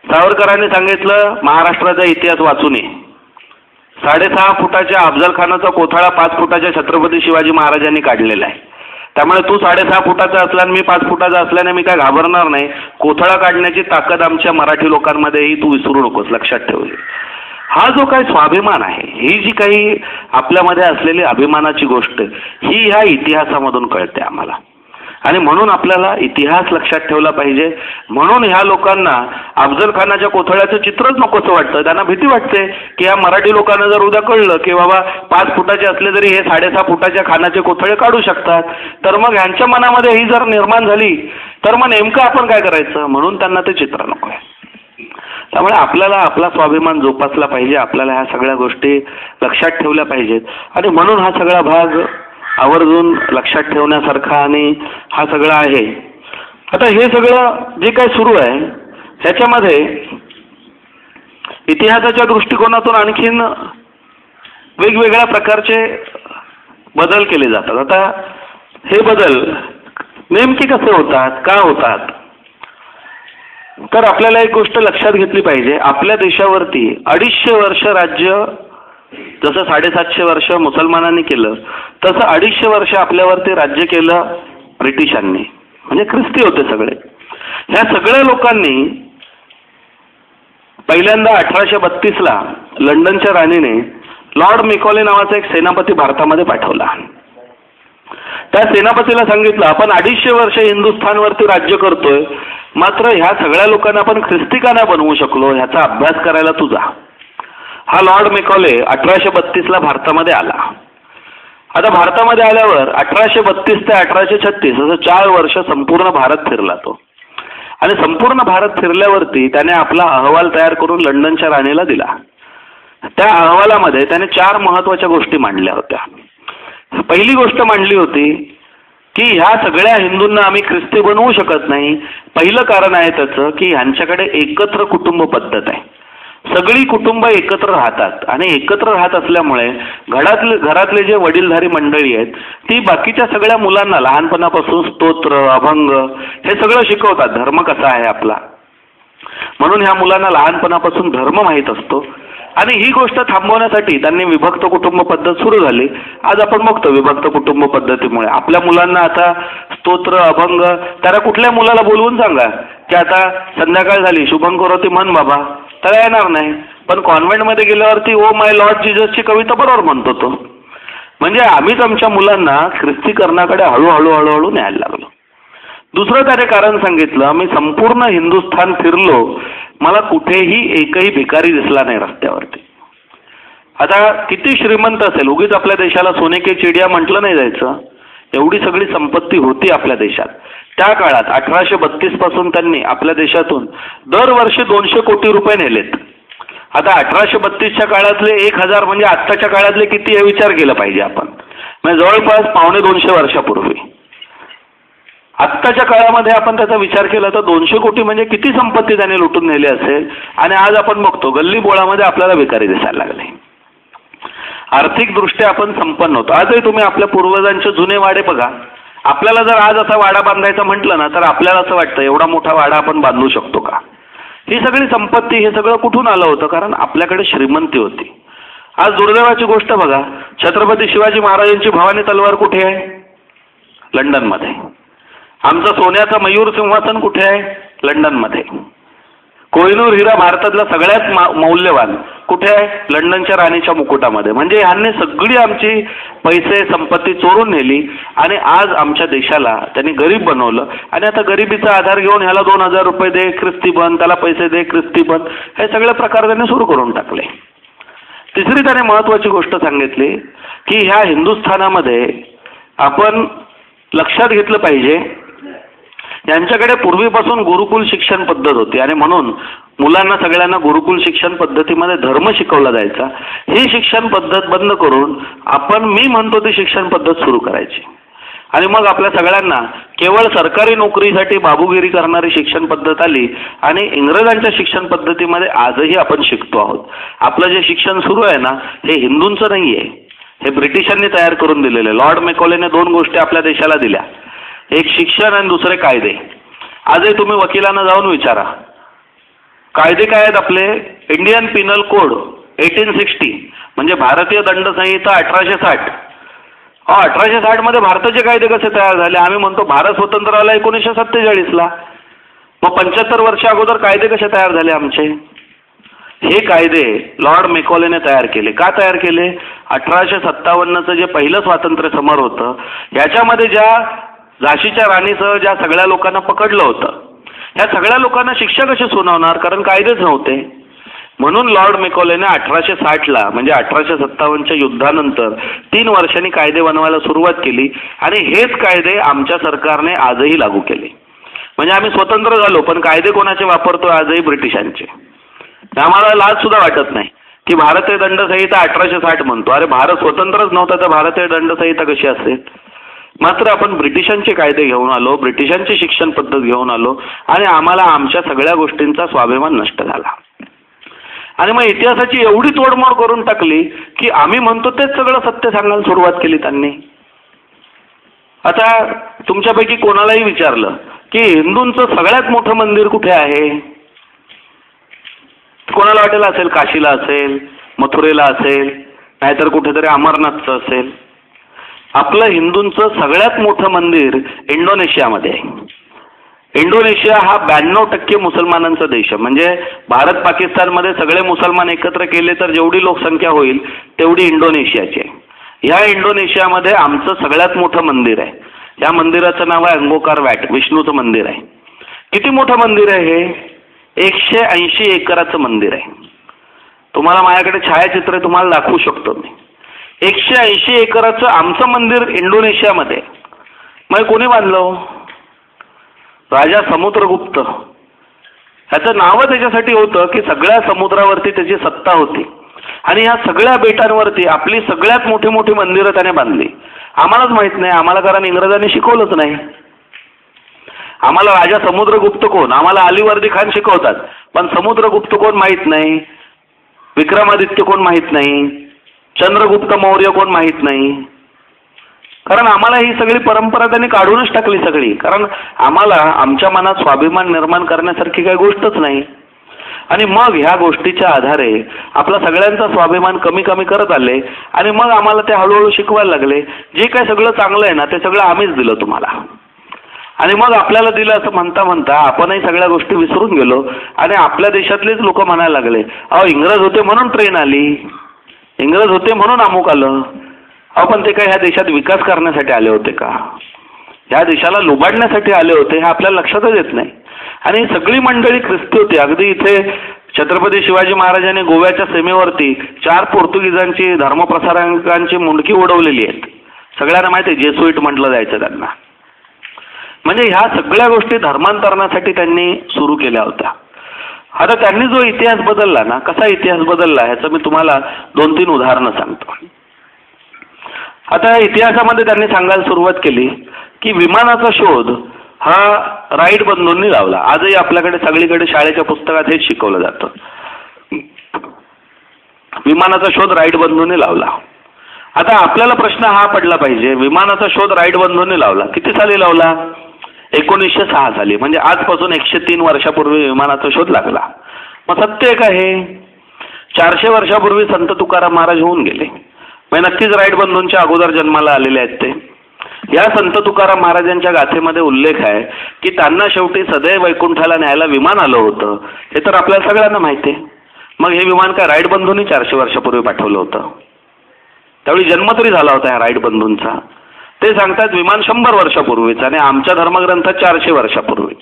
सावरकरांनी सांगितलं महाराष्ट्राचा इतिहास वाचून ये. 6.5 फुटाच्या अफजल खानाचा कोथळा 5 फुटाच्या छत्रपती शिवाजी महाराजांनी काढलेला आहे. त्यामुळे तू 6.5 फुटाचा असला आणि मी 5 फुटाचा असल्याने मी काय घाबरणार नाही. कोथळा काढण्याची ताकद आमच्या मराठी लोकांमध्येही तू विसरू नकोस, लक्षात ठेव. हा जो काही स्वाभिमान आहे, ही जी काही आपल्यामध्ये असलेली अभिमानाची गोष्ट, ही ह्या इतिहासामधून कळते आम्हाला. आणि म्हणून आपल्याला इतिहास लक्षात ठेवला पाहिजे. म्हणून ह्या लोकांना अफजल खानाच्या कोथळ्याचं चित्रच नकोसं वाटतं. त्यांना भीती वाटते की या मराठी लोकांना जर उद्या कळलं की बाबा 5 फुटाचे असले तरी हे 6.5 फुटाच्या खानाचे कोथळे काढू शकतात, तर मग ह्यांच्या मनामध्ये ही जर निर्माण झाली तर मग नेमकं आपण काय करायचं, म्हणून त्यांना ते चित्र नको आहे. त्यामुळे आपल्याला आपला स्वाभिमान जोपासला पाहिजे, आपल्याला ह्या सगळ्या गोष्टी लक्षात ठेवल्या पाहिजेत. आणि म्हणून हा सगळा भाग आवर्जून लक्षात ठेवण्यासारखा आणि हा सगळा आहे. आता हे सगळं जे काय सुरू आहे ह्याच्यामध्ये इतिहासाच्या दृष्टिकोनातून आणखीन वेगवेगळ्या प्रकारचे बदल केले जातात. आता हे बदल नेमके कसे होतात, का होतात, तर आपल्याला एक गोष्ट लक्षात घेतली पाहिजे. आपल्या देशावरती 250 वर्ष राज्य, जसं 750 वर्ष मुसलमानांनी केलं तसं 250 वर्ष आपल्यावरती राज्य केलं ब्रिटिशांनी, म्हणजे ख्रिस्ती होते सगळे. ह्या सगळ्या लोकांनी पहिल्यांदा 1832ला लंडनच्या राणीने लॉर्ड मेकॉले नावाचा एक सेनापती भारतामध्ये पाठवला. त्या सेनापतीला सांगितलं आपण 250 वर्ष हिंदुस्थानवरती राज्य करतोय, मात्र ह्या सगळ्या लोकांना आपण ख्रिस्ती का नाही बनवू शकलो, ह्याचा अभ्यास करायला तू जा. हा लॉर्ड मेकॉले 1832ला भारतामध्ये आला. आता भारतामध्ये आल्यावर 1832 ते 1836 असं 4 वर्ष संपूर्ण भारत फिरला तो. आणि संपूर्ण भारत फिरल्यावरती त्याने आपला अहवाल तयार करून लंडनच्या राणीला दिला. त्या अहवालामध्ये त्याने 4 महत्त्वाच्या गोष्टी मांडल्या होत्या. पहिली गोष्ट मांडली होती की ह्या सगळ्या हिंदूंना आम्ही ख्रिस्ती बनवू शकत नाही. पहिलं कारण आहे त्याचं की ह्यांच्याकडे एकत्र कुटुंब पद्धत आहे. सगळी कुटुंब एकत्र राहतात आणि एकत्र राहत असल्यामुळे घरातले जे वडीलधारी मंडळी आहेत ती बाकीच्या सगळ्या मुलांना लहानपणापासून स्तोत्र, अभंग हे सगळं शिकवतात, धर्म कसा आहे आपला. म्हणून ह्या मुलांना लहानपणापासून धर्म माहीत असतो. आणि ही गोष्ट थांबवण्यासाठी त्यांनी विभक्त कुटुंब पद्धत सुरू झाली. आज आपण बघतो विभक्त कुटुंब पद्धतीमुळे आपल्या मुलांना आता स्तोत्र, अभंग, त्याला कुठल्या मुलाला बोलवून सांगा की आता संध्याकाळ झाली शुभंकरोती म्हण बाबा, त्याला येणार नाही. पण कॉन्व्हेंटमध्ये गेल्यावरती ओ माय लॉर्ड जीजसची कविता बरोबर म्हणतो तो. म्हणजे आम्हीच आमच्या मुलांना ख्रिस्तीकरणाकडे हळूहळू न्यायला लागलो. दुसरं त्याने कारण सांगितलं, मी संपूर्ण हिंदुस्थान फिरलो, मला कुठेही एकही भिकारी दिसला नाही रस्त्यावरती. आता किती श्रीमंत असेल, उगीच आपल्या देशाला सोने के चिडिया म्हटलं नाही जायचं, एवढी सगळी संपत्ती होती आपल्या देशात. त्या काळात 1832 पासून त्यांनी आपल्या देशातून दरवर्षी 200 कोटी रुपये नेलेत. आता 1832च्या काळातले 1000 म्हणजे आत्ताच्या काळातले किती हे विचार केला पाहिजे आपण. म्हणजे जवळपास 250 वर्षापूर्वी. आत्ताच्या काळामध्ये आपण त्याचा विचार केला तर 200 कोटी म्हणजे किती संपत्ती त्याने लुटून नेली असेल. आणि आज आपण बघतो गल्ली बोळामध्ये आपल्याला भिकारी दिसायला लागले. आर्थिकदृष्ट्या आपण संपन्न होतो. आजही तुम्ही आपल्या पूर्वजांचे जुने वाडे बघा. आपल्याला जर आज असा वाडा बांधायचा म्हटलं ना तर आपल्याला असं वाटतं एवढा मोठा वाडा आपण बांधू शकतो का. ही सगळी संपत्ती, हे सगळं कुठून आलं होतं, कारण आपल्याकडे श्रीमंती होती. आज दुर्दैवाची गोष्ट बघा, छत्रपती शिवाजी महाराजांची भवानी तलवार कुठे आहे? लंडनमध्ये. आमचा सोन्याचा मयूर सिंहासन कुठे आहे? लंडनमध्ये. कोहिनूर हिरा भारतातला सगळ्यात मौल्यवान कुठे आहे? लंडनच्या राणीच्या मुकुटामध्ये. म्हणजे ह्यांनी सगळी आमची पैसे संपत्ती चोरून नेली आणि आज आमच्या देशाला त्यांनी गरीब बनवलं. आणि आता गरिबीचा आधार घेऊन ह्याला 2000 रुपये दे ख्रिस्ती बन, त्याला पैसे दे ख्रिस्ती बन, हे सगळे प्रकार त्यांनी सुरू करून टाकले. तिसरी त्याने महत्त्वाची गोष्ट सांगितली की ह्या हिंदुस्थानामध्ये आपण लक्षात घेतलं पाहिजे, यांच्याकडे पूर्वीपासून गुरुकुल शिक्षण पद्धत होती आणि म्हणून मुलांना सगळ्यांना गुरुकुल शिक्षण पद्धतीमध्ये धर्म शिकवला जायचा. ही शिक्षण पद्धत बंद करून आपण मी म्हणतो ती शिक्षण पद्धत सुरू करायची आणि मग आपल्या सगळ्यांना केवळ सरकारी नोकरीसाठी बाबूगिरी करणारी शिक्षण पद्धत आली आणि इंग्रजांच्या शिक्षण पद्धतीमध्ये आजही आपण शिकतो आहोत. आपलं जे शिक्षण सुरू आहे ना हे हिंदूंचं नाही आहे, हे ब्रिटिशांनी तयार करून दिलेले. लॉर्ड मेकॉलेने 2 गोष्टी आपल्या देशाला दिल्या, एक शिक्षण आणि दुसरे कायदे. आजही तुम्ही वकिलांना जाऊन विचारा कायदे काय आहेत आपले. इंडियन पिनल कोड 1860 म्हणजे भारतीय दंडसंहिता 1860. 1860 मध्ये भारताचे कायदे कसे तयार झाले? आम्ही म्हणतो भारत स्वतंत्र आला 1947ला. मग 75 वर्ष अगोदर कायदे कसे तयार झाले आमचे? हे कायदे लॉर्ड मेकॉलेने तयार केले. का तयार केले? 1857चं जे पहिलं स्वातंत्र्य समर होतं याच्यामध्ये ज्या झाशीच्या राणीसह ज्या सगळ्या लोकांना पकडलं होतं, ह्या सगळ्या लोकांना शिक्षा कशी सुनावणार? कारण कायदेच नव्हते. म्हणून लॉर्ड मेकॉलेने 1860ला म्हणजे 1857च्या युद्धानंतर 3 वर्षांनी कायदे बनवायला सुरुवात केली आणि हेच कायदे आमच्या सरकारने आजही लागू केले. म्हणजे आम्ही स्वतंत्र झालो पण कायदे कोणाचे वापरतो? आजही ब्रिटिशांचे. आम्हाला लाज सुद्धा वाटत नाही की भारतीय दंडसंहिता 1860 म्हणतो. अरे भारत स्वतंत्रच नव्हता तर भारतीय दंडसंहिता कशी असेल? मात्र आपण ब्रिटिशांचे कायदे घेऊन आलो, ब्रिटिशांची शिक्षण पद्धत घेऊन आलो आणि आम्हाला आमच्या सगळ्या गोष्टींचा स्वाभिमान नष्ट झाला. आणि मग इतिहासाची एवढी तोडमोड करून टाकली की आम्ही म्हणतो तेच सगळं सत्य सांगायला सुरुवात केली त्यांनी. आता तुमच्यापैकी कोणालाही विचारलं की हिंदूंचं सगळ्यात मोठं मंदिर कुठे आहे? कोणाला वाटेल असेल काशीला असेल, मथुरेला असेल, नाहीतर कुठेतरी अमरनाथचं असेल. आपलं हिंदूंचं सगळ्यात मोठं मंदिर इंडोनेशियामध्ये आहे. इंडोनेशिया हा 92% मुसलमानांचा देश आहे. म्हणजे भारत पाकिस्तानमध्ये सगळे मुसलमान एकत्र केले तर जेवढी लोकसंख्या होईल तेवढी इंडोनेशियाची आहे. ह्या इंडोनेशियामध्ये आमचं सगळ्यात मोठं मंदिर आहे. या मंदिराचं नाव आहे अंगोकार वॅट, विष्णूचं मंदिर आहे. किती मोठं मंदिर आहे हे? 180 एकराचं मंदिर आहे. तुम्हाला माझ्याकडे छायाचित्र तुम्हाला दाखवू शकतो मी. 180 एकराचं आमचं मंदिर इंडोनेशियामध्ये. मग कोणी बांधलं? राजा समुद्रगुप्त. ह्याचं नाव त्याच्यासाठी होतं की सगळ्या समुद्रावरती त्याची सत्ता होती आणि ह्या सगळ्या बेटांवरती आपली सगळ्यात मोठी मोठी मंदिरं त्याने बांधली. आम्हालाच माहित नाही, आम्हाला कारण इंग्रजांनी शिकवलंच नाही. आम्हाला राजा समुद्रगुप्त कोण? आम्हाला अलीवर्दी खान शिकवतात पण समुद्रगुप्त कोण माहीत नाही, विक्रमादित्य कोण माहीत नाही, चंद्रगुप्त मौर्य कोण माहीत नाही. कारण आम्हाला ही सगळी परंपरा त्यांनी काढूनच टाकली सगळी. कारण आम्हाला आमच्या मनात स्वाभिमान निर्माण करण्यासारखी काही गोष्टच नाही. आणि मग ह्या गोष्टीच्या आधारे आपला सगळ्यांचा स्वाभिमान कमी कमी करत आले आणि मग आम्हाला ते हळूहळू शिकवायला लागले. जे काय सगळं चांगलं आहे ना ते सगळं आम्हीच दिलं तुम्हाला. आणि मग आपल्याला दिलं असं म्हणता म्हणता आपणही सगळ्या गोष्टी विसरून गेलो आणि आपल्या देशातलेच लोक म्हणायला लागले अहो इंग्रज होते म्हणून ट्रेन आली, इंग्रज होते म्हणून अमुक आलं. अहो पण ते काय ह्या देशात विकास करण्यासाठी आले होते का? ह्या देशाला लुबाडण्यासाठी आले होते हे आपल्याला लक्षातच येत नाही. आणि ही सगळी मंडळी ख्रिस्ती होती. अगदी इथे छत्रपती शिवाजी महाराजांनी गोव्याच्या सीमेवरती 4 पोर्तुगीजांची धर्मप्रसारकांची मुंडकी उडवलेली आहेत. सगळ्यांना माहिती आहे, जेसुईट म्हटलं जायचं त्यांना. म्हणजे ह्या सगळ्या गोष्टी धर्मांतरणासाठी त्यांनी सुरू केल्या होत्या. आता त्यांनी जो इतिहास बदलला ना, कसा इतिहास बदलला ह्याचं मी तुम्हाला 2-3 उदाहरणं सांगतो. आता इतिहासामध्ये त्यांनी सांगायला सुरुवात केली की विमानाचा शोध हा राईट बंधूंनी लावला. आजही आपल्याकडे सगळीकडे शाळेच्या पुस्तकात हेच शिकवलं जातं. विमानाचा शोध राईट बंधूंनी लावला. आता आपल्याला प्रश्न हा पडला पाहिजे, विमानाचा शोध राईट बंधूंनी लावला. किती साली लावला? 1906 साली. म्हणजे आजपासून 103 वर्षापूर्वी विमानाचा शोध लागला. मग सत्य एक आहे, 400 वर्षापूर्वी संत तुकाराम महाराज होऊन गेले. म्हणजे नक्कीच राईट बंधूंच्या अगोदर जन्माला आलेले आहेत ते. या संत तुकाराम महाराजांच्या गाथेमध्ये उल्लेख आहे की त्यांना शेवटी सदैव वैकुंठाला न्यायला विमान आलं होतं. हे तर आपल्याला सगळ्यांना माहिती आहे. मग हे विमान काय राईट बंधूंनी 400 वर्षापूर्वी पाठवलं होतं? त्यावेळी जन्म तरी झाला होता ह्या राईट बंधूंचा. ते सांगतात विमान 100 वर्षापूर्वीच आणि आमच्या धर्मग्रंथात 400 वर्षापूर्वी.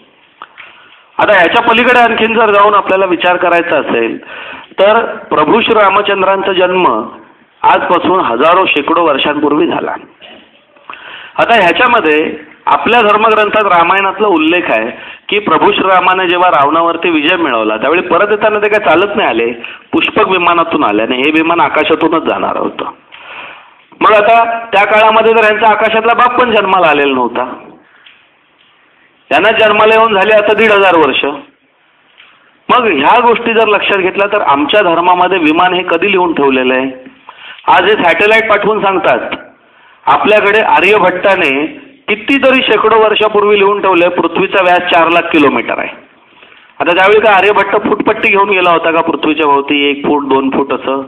आता ह्याच्या पलीकडे आणखीन जर जाऊन आपल्याला विचार करायचा असेल तर प्रभू श्री रामचंद्रांचा जन्म आजपासून हजारो शेकडो वर्षांपूर्वी झाला. आता ह्याच्यामध्ये आपल्या धर्मग्रंथात रामायणातला उल्लेख आहे की प्रभू श्रीरामाने जेव्हा रावणावरती विजय मिळवला त्यावेळी परत येताना ते काय चालत नाही आले, पुष्पक विमानातून आले आणि हे विमान आकाशातूनच जाणार होतं. मग आता त्या काळामध्ये तर ह्यांचा आकाशातला बाप पण जन्माला आलेला नव्हता. त्यांना जन्माला येऊन झाले आता 1500 वर्ष. मग ह्या गोष्टी जर लक्षात घेतल्या तर आमच्या धर्मामध्ये विमान हे कधी लिहून ठेवलेलं आहे? आज हे सॅटेलाइट पाठवून सांगतात आपल्याकडे आर्यभट्टाने कितीतरी शेकडो वर्षापूर्वी लिहून ठेवलंय पृथ्वीचा व्यास 4 लाख किलोमीटर आहे. आता त्यावेळी का आर्यभट्ट फुटपट्टी घेऊन गेला होता का पृथ्वीच्या भोवती 1 फूट 2 फूट असं?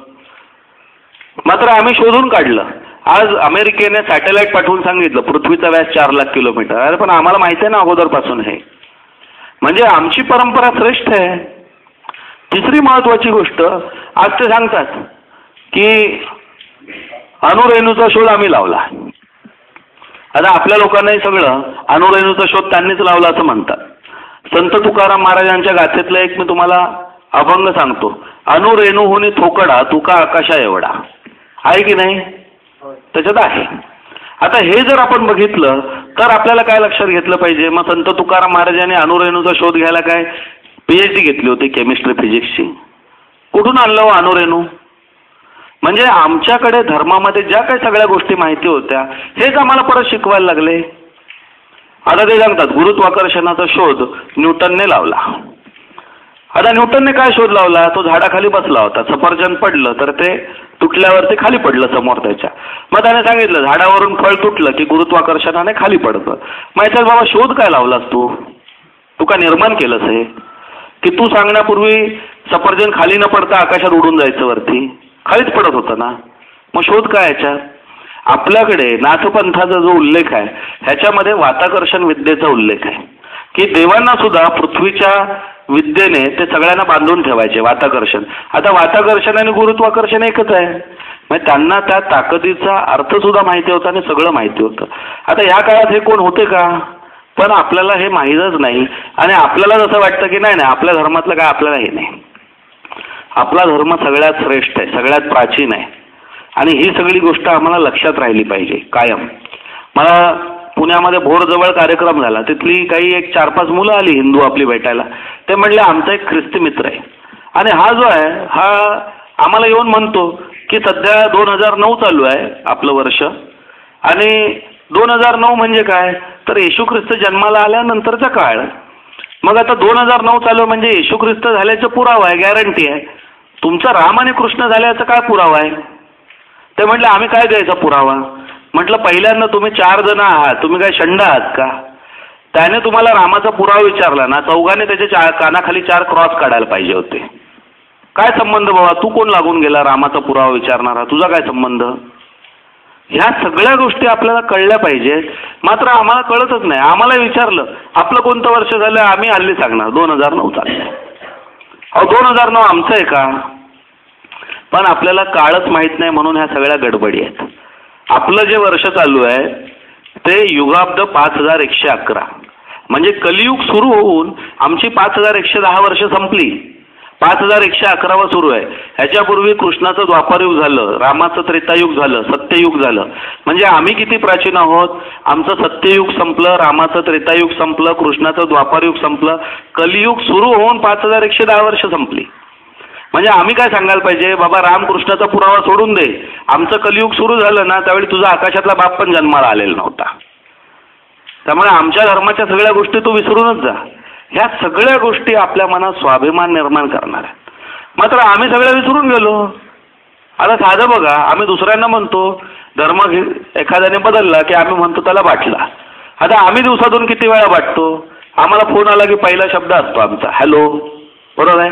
मात्र आम्ही शोधून काढलं. आज अमेरिकेने सॅटेलाइट पाठवून सांगितलं पृथ्वीचा व्यास 4 लाख किलोमीटर. अरे पण आम्हाला माहिती आहे ना अगोदरपासून हे. म्हणजे आमची परंपरा श्रेष्ठ आहे. तिसरी महत्वाची गोष्ट आज ते सांगतात की अणुरेणूचा शोध आम्ही लावला. आता आपल्या लोकांनाही सगळं अणुरेणूचा शोध त्यांनीच लावला असं म्हणतात. संत तुकाराम महाराजांच्या गाथेतला एक मी तुम्हाला अभंग सांगतो. अणुरेणूहुनी थोकडा तुका आकाशा एवढा, आहे की नाही? त्याच्यात आहे. आता हे जर आपण बघितलं तर आपल्याला काय लक्षात घेतलं पाहिजे? मग संत तुकाराम महाराजांनी अणुरेणूचा शोध घ्यायला काय PhD घेतली होती केमिस्ट्री फिजिक्सची. कुठून आणलं हो अणुरेणू? म्हणजे आमच्याकडे धर्मामध्ये ज्या काही सगळ्या गोष्टी माहिती होत्या हेच आम्हाला परत शिकवायला लागले. आता ते सांगतात गुरुत्वाकर्षणाचा शोध न्यूटनने लावला. आता न्यूटनने काय शोध लावला? तो झाडाखाली बसला होता, सफरचंद पडलं तर ते तुटल्यावरती खाली पडलं समोर त्याच्या. मग त्याने सांगितलं झाडावरून फळ तुटलं की गुरुत्वाकर्षणाने खाली पडतं. मग याच्यात बाबा शोध काय लावलास तू का निर्माण केलंस हे? की तू सांगण्यापूर्वी सफरचंद खाली न पडता आकाशात उडून जायचं वरती, खालीच पडत होतं ना. मग शोध काय याच्यात? आपल्याकडे नाथपंथाचा जो उल्लेख आहे ह्याच्यामध्ये वाताकर्षण विद्येचा उल्लेख आहे की देवांना सुद्धा पृथ्वीच्या विद्येने ते सगळ्यांना बांधून ठेवायचे वाताकर्षण. आता वाताकर्षण आणि गुरुत्वाकर्षण एकच आहे. म्हणजे त्यांना त्या ताकदीचा अर्थ सुद्धा माहिती होता आणि सगळं माहिती होतं. आता ह्या काळात हे कोण होते का? पण आपल्याला हे माहीतच नाही आणि आपल्याला जसं वाटतं की नाही आपल्या धर्मातलं काय आपल्याला हे नाही. आपला धर्म सगळ्यात श्रेष्ठ आहे, सगळ्यात प्राचीन आहे आणि ही सगळी गोष्ट आम्हाला लक्षात राहिली पाहिजे कायम. मला पुण्यामध्ये भोरजवळ कार्यक्रम झाला. तिथली काही एक 4-5 मुलं आली हिंदू आपली भेटायला. ते म्हणले आमचा एक ख्रिस्ती मित्र आहे आणि हा जो आहे हा आम्हाला येऊन म्हणतो की सध्या 2009 चालू आहे आपलं वर्ष आणि 2009 म्हणजे काय तर येशू ख्रिस्त जन्माला आल्यानंतरचा काळ. मग आता 2009 चालू म्हणजे येशू ख्रिस्त झाल्याचा पुरावा आहे, गॅरंटी आहे. तुमचा राम आणि कृष्ण झाल्याचा काय पुरावा आहे? ते म्हटलं आम्ही काय द्यायचा पुरावा? म्हटलं पहिल्यांदा तुम्ही 4 जण आहात, तुम्ही काय षंड आहात का? त्याने तुम्हाला रामाचा पुरावा विचारला ना, चौघाने त्याच्या कानाखाली 4 क्रॉस काढायला पाहिजे होते. काय संबंध बाबा? तू कोण लागून गेला रामाचा पुरावा विचारणारा? तुझा काय संबंध? ह्या सगळ्या गोष्टी आपल्याला कळल्या पाहिजेत. मात्र आम्हाला कळतच नाही. आम्हाला विचारलं आपलं कोणतं वर्ष झालं, आम्ही हल्ली सांगणार 2009 चाललंय. अहो 2009 आमचं आहे का? पण आपल्याला काळच माहीत नाही म्हणून ह्या सगळ्या गडबडी आहेत. आपलं जे वर्ष चालू आहे ते युगाब्द 5111 म्हणजे कलियुग सुरू होऊन आमची 5110 वर्ष संपली. 5111 सुरू आहे. ह्याच्यापूर्वी कृष्णाचं द्वापारयुग झालं, रामाचं त्रेतायुग झालं, सत्ययुग झालं. म्हणजे आम्ही किती प्राचीन आहोत? आमचं सत्ययुग संपलं, रामाचं त्रेतायुग संपलं, कृष्णाचं द्वापारयुग संपलं, कलियुग सुरू होऊन 5110 वर्ष संपली. म्हणजे आम्ही काय सांगायला पाहिजे? बाबा रामकृष्णाचा पुरावा सोडून दे, आमचं कलियुग सुरू झालं ना त्यावेळी तुझा आकाशातला बाप पण जन्माला आलेला नव्हता. त्यामुळे आमच्या धर्माच्या सगळ्या गोष्टी तू विसरूनच जा. ह्या सगळ्या गोष्टी आपल्या मनात स्वाभिमान निर्माण करणार आहेत. मात्र आम्ही सगळं विसरून गेलो. आता साधं बघा, आम्ही दुसऱ्यांना म्हणतो धर्म एखाद्याने बदलला की आम्ही म्हणतो त्याला बाटला. आता आम्ही दिवसातून किती वेळा बाटतो? आम्हाला फोन आला की पहिला शब्द असतो आमचा हॅलो, बरोबर आहे?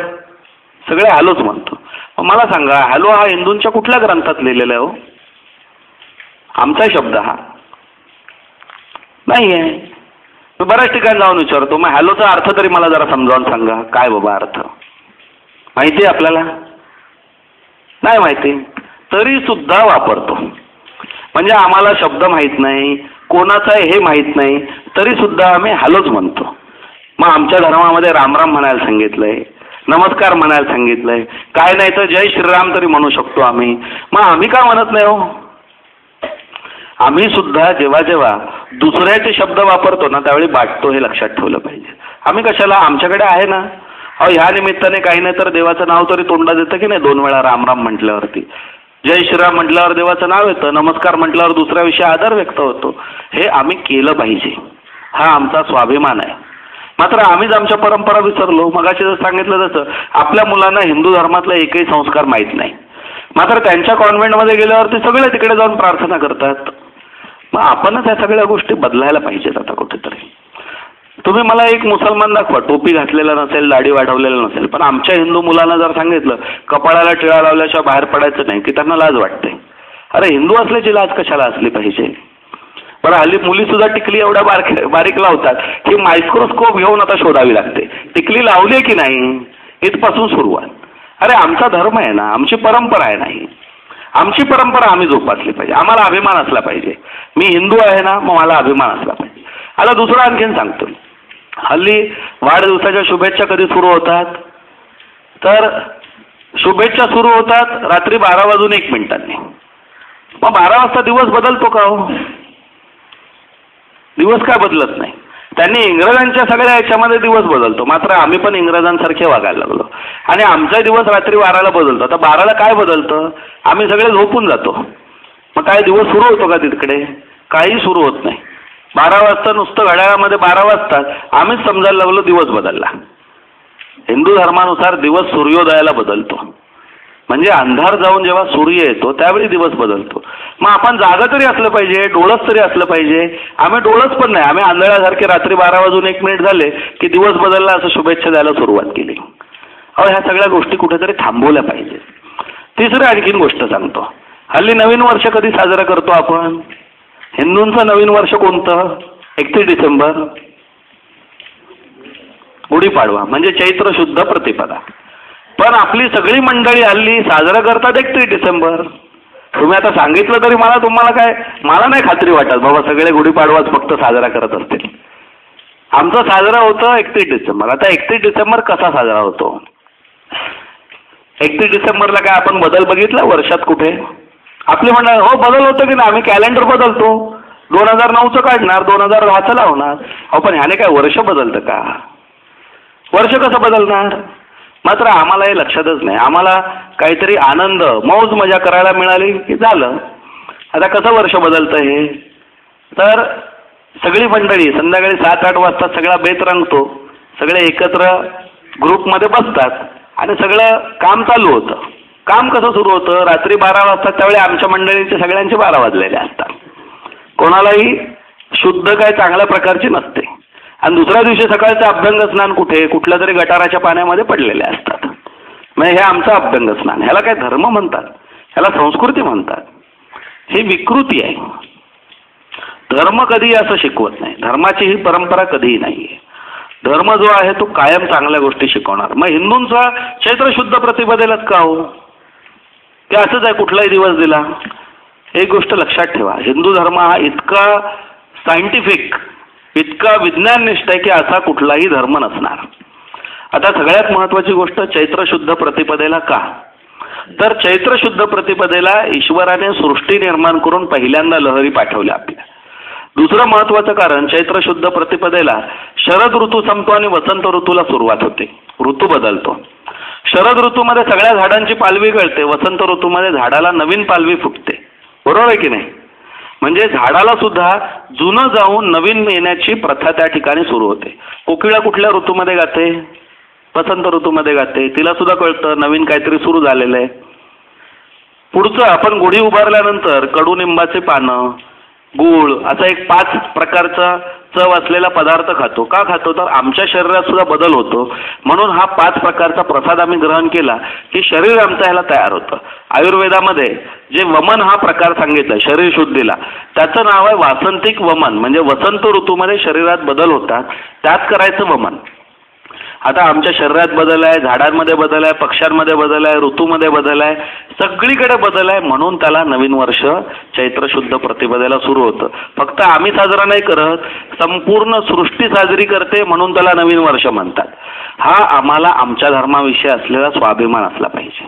सगळे हॅलोच म्हणतो. मला सांगा हॅलो हा हिंदूंच्या कुठल्या ग्रंथात लिहिलेला आहे हो? आमचा शब्द हा नाही आहे. मी बऱ्याच ठिकाणी जाऊन विचारतो मग हॅलोचा अर्थ तरी मला जरा समजावून सांगा. काय बाबा अर्थ माहिती आहे आपल्याला? नाही माहिती, तरी सुद्धा वापरतो. म्हणजे आम्हाला शब्द माहीत नाही, कोणाचा आहे हे माहीत नाही, तरी सुद्धा आम्ही हॅलोच म्हणतो. मग आमच्या धर्मामध्ये रामराम म्हणायला सांगितलंय, नमस्कार म्हणायला सांगितलंय, काय नाही तर जय श्रीराम तरी म्हणू शकतो आम्ही. मग आम्ही का म्हणत नाही हो? आम्ही सुद्धा जेव्हा जेव्हा दुसऱ्याचे शब्द वापरतो ना त्यावेळी बाटतो, हे लक्षात ठेवलं पाहिजे. आम्ही कशाला, आमच्याकडे आहे ना. अहो ह्या निमित्ताने काही नाही तर देवाचं नाव तरी तोंडात येतं की नाही. 2 वेळा रामराम म्हटल्यावरती, जय श्रीराम म्हटल्यावर देवाचं नाव येतं, नमस्कार म्हटल्यावर दुसऱ्याविषयी आदर व्यक्त होतो. हे आम्ही केलं पाहिजे, हा आमचा स्वाभिमान आहे. मात्र आम्हीच आमच्या परंपरा विसरलो. मगाशी जर सांगितलं तसं आपल्या मुलांना हिंदू धर्मातला एकही संस्कार माहीत नाही, मात्र त्यांच्या कॉन्व्हेंटमध्ये गेल्यावरती सगळे तिकडे जाऊन प्रार्थना करतात. मग आपणच या सगळ्या गोष्टी बदलायला पाहिजेत आता कुठेतरी. तुम्ही मला एक मुसलमान दाखवा, टोपी घातलेला नसेल, दाढी वाढवलेला नसेल, पण आमच्या हिंदू मुलांना जर सांगितलं कपाळाला टिळा लावल्याशिवाय बाहेर पडायचं नाही की त्यांना लाज वाटते. अरे हिंदू असल्याची लाज कशाला असली पाहिजे? बरं हल्ली मुली सुद्धा टिकली एवढ्या बारीक लावतात की मायक्रोस्कोप घेऊन आता शोधावी लागते टिकली लावली की नाही, इथपासून सुरुवात. अरे आमचा धर्म आहे ना, आमची परंपरा आहे नाही, आमची परंपरा आम्ही जोपासली पाहिजे, आम्हाला अभिमान असला पाहिजे. मी हिंदू आहे ना, मग मला अभिमान असला पाहिजे. आता दुसरं आणखीन सांगतो, हल्ली वाढदिवसाच्या शुभेच्छा कधी सुरू होतात? तर शुभेच्छा सुरू होतात रात्री 12:01. मग 12 वाजता दिवस बदलतो का हो? दिवस काय बदलत नाही. त्यांनी इंग्रजांच्या सगळ्या याच्यामध्ये दिवस बदलतो, मात्र आम्ही पण इंग्रजांसारखे वागायला लागलो आणि आमचा दिवस रात्री 12ला बदलतो. आता 12ला काय बदलतं? आम्ही सगळे झोपून जातो. मग काय दिवस सुरू होतो का तिकडे? काही सुरू होत नाही. 12 वाजता नुसतं घड्याळामध्ये 12 वाजतात, आम्हीच समजायला लागलो दिवस बदलला. हिंदू धर्मानुसार दिवस सूर्योदयाला बदलतो, म्हणजे अंधार जाऊन जेव्हा सूर्य येतो त्यावेळी दिवस बदलतो. मग आपण जागा तरी असलं पाहिजे, डोळस तरी असलं पाहिजे. आम्ही डोळस पण नाही, आम्ही आंधळ्यासारखे रात्री 12:01 झाले की दिवस बदलला असं शुभेच्छा द्यायला सुरुवात केली. अहो ह्या सगळ्या गोष्टी कुठेतरी थांबवल्या पाहिजे. तिसरी आणखीन गोष्ट सांगतो, हल्ली नवीन वर्ष कधी साजरा करतो आपण? हिंदूंचं नवीन वर्ष कोणतं? 31 डिसेंबर, गुढीपाडवा म्हणजे चैत्र शुद्ध प्रतिपदा. पण आपली सगळी मंडळी हल्ली साजरा करतात 31 डिसेंबर. तुम्ही आता सांगितलं तरी मला नाही खात्री वाटत बाबा सगळे गुढीपाडवाच फक्त साजरा करत असतील. आमचा साजरा होतं 31 डिसेंबर. आता 31 डिसेंबर कसा साजरा होतो? 31 डिसेंबरला काय आपण बदल बघितला वर्षात कुठे? आपले म्हणणार हो बदल होतं की नाही, आम्ही कॅलेंडर बदलतो, 2009चं काढणार, 2010चं लावणार. अहो पण ह्याने काय वर्ष बदलतं का? वर्ष कसं बदलणार? मात्र आम्हाला हे लक्षातच नाही. आम्हाला काहीतरी आनंद मौज मजा करायला मिळाली की झालं. आता कसं वर्ष बदलतं हे? तर सगळी मंडळी संध्याकाळी 7-8 वाजता सगळा बेत रंगतो, सगळे एकत्र ग्रुपमध्ये बसतात आणि सगळं काम चालू होतं. काम कसं सुरू होतं? रात्री 12 वाजता, त्यावेळी आमच्या मंडळींचे सगळ्यांचे 12 वाजलेले असतात. कोणालाही शुद्ध काय चांगल्या प्रकारची नसते आणि दुसऱ्या दिवशी सकाळचं अभ्यंग स्नान कुठे? कुठल्या तरी गटाराच्या पाण्यामध्ये पडलेले असतात. म्हणजे हे आमचं अभ्यंग स्नान. ह्याला काय धर्म म्हणतात? ह्याला संस्कृती म्हणतात. ही विकृती आहे. धर्म कधीही असं शिकवत नाही. धर्माची ही परंपरा कधीही नाही आहे. धर्म जो आहे तो कायम चांगल्या गोष्टी शिकवणार. मग हिंदूंचा चैत्र शुद्ध प्रतिपदेलाच का हो? की असंच आहे कुठलाही दिवस दिला? एक गोष्ट लक्षात ठेवा, हिंदू धर्म हा इतका सायंटिफिक, इतका विज्ञाननिष्ठ आहे की असा कुठलाही धर्म नसणार. आता सगळ्यात महत्त्वाची गोष्ट, चैत्र शुद्ध प्रतिपदेला का? तर चैत्र शुद्ध प्रतिपदेला ईश्वराने सृष्टी निर्माण करून पहिल्यांदा लहरी पाठवल्या आपल्या. दुसरं महत्त्वाचं कारण, चैत्र शुद्ध प्रतिपदेला शरद ऋतू संपतो आणि वसंत ऋतूला सुरुवात होते. ऋतू बदलतो. शरद ऋतूमध्ये सगळ्या झाडांची पालवी गळते, वसंत ऋतूमध्ये झाडाला नवीन पालवी फुटते. बरोबर आहे की नाही? म्हणजे झाडाला सुद्धा जुनं जाऊन नवीन येण्याची प्रथा त्या ठिकाणी सुरू होते. कोकिळा कुठल्या ऋतूमध्ये गाते? वसंत ऋतूमध्ये गाते. तिला सुद्धा कळतं नवीन काहीतरी सुरू झालेलं आहे. पुढचं, आपण गुढी उभारल्यानंतर कडुनिंबाचे पानं, गूळ असा एक 5 प्रकारचा चव असलेला पदार्थ खातो. का खातो? तर आमच्या शरीरात सुद्धा बदल होतो म्हणून हा 5 प्रकारचा प्रसाद आम्ही ग्रहण केला की शरीर आमचं ह्याला तयार होतं. आयुर्वेदामध्ये जे वमन हा प्रकार सांगितला शरीर शुद्धीला, त्याचं नाव आहे वासंतिक वमन. म्हणजे वसंत ऋतूमध्ये शरीरात बदल होतात त्यात करायचं वमन. आता आमच्या शरीरात बदल आहे, झाडांमध्ये बदल आहे, पक्ष्यांमध्ये बदल आहे, ऋतूमध्ये बदल आहे, सगळीकडे बदल आहे. म्हणून त्याला नवीन वर्ष चैत्र शुद्ध प्रतिपदेला सुरू होतं. फक्त आम्ही साजरा नाही करत, संपूर्ण सृष्टी साजरी करते, म्हणून त्याला नवीन वर्ष म्हणतात. हा आम्हाला आमच्या धर्माविषयी असलेला स्वाभिमान असला पाहिजे.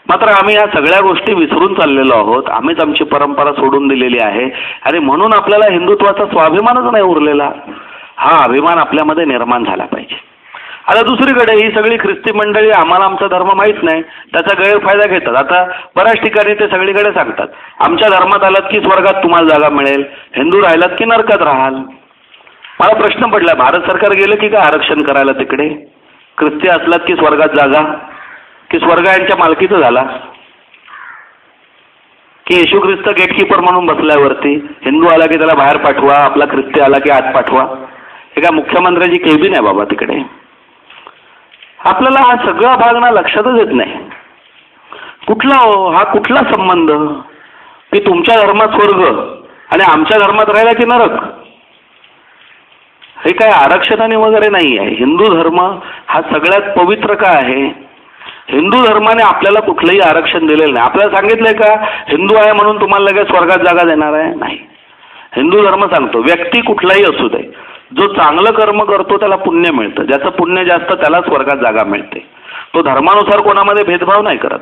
मात्र आम्ही या सगळ्या गोष्टी विसरून चाललेलो आहोत. आम्हीच आमची परंपरा सोडून दिलेली आहे आणि म्हणून आपल्याला हिंदुत्वाचा स्वाभिमानच नाही उरलेला. हा अभिमान आपल्यामध्ये निर्माण झाला पाहिजे. आता दुसरीकडे ही सगळी ख्रिस्ती मंडळी आम्हाला आमचा धर्म माहीत नाही, त्याचा गैरफायदा घेतात. आता बऱ्याच ठिकाणी ते सगळीकडे सांगतात, आमच्या धर्मात आलात की स्वर्गात तुम्हाला जागा मिळेल, हिंदू राहिलात की नरकात राहाल. मला प्रश्न पडला, भारत सरकार गेलं की काय आरक्षण करायला तिकडे? ख्रिस्ती असलात की स्वर्गात जागा, की स्वर्ग यांच्या मालकीचं झाला, की येशू ख्रिस्त गेटकीपर म्हणून बसलाय वरती, हिंदू आला की त्याला बाहेर पाठवा, आपला ख्रिस्ती आला की आत पाठवा. हे काय मुख्यमंत्र्याची केबिन आहे बाबा तिकडे? आपल्याला हा सगळा भाग ना लक्षातच येत नाही. कुठला हा कुठला संबंध की तुमच्या धर्मात स्वर्ग आणि आमच्या धर्मात राहिला की नरक? हे काय आरक्षणाने वगैरे नाही आहे. हिंदू धर्म हा सगळ्यात पवित्र का आहे? हिंदू धर्माने आपल्याला कुठलंही आरक्षण दिलेलं नाही. आपल्याला सांगितलंय का हिंदू आहे म्हणून तुम्हाला लगेच स्वर्गात जागा देणार आहे? नाही. हिंदू धर्म सांगतो व्यक्ती कुठलाही असू दे, जो चांगलं कर्म करतो त्याला पुण्य मिळतं, ज्याचं पुण्य जास्त त्याला स्वर्गात जागा मिळते. तो धर्मानुसार कोणामध्ये भेदभाव नाही करत.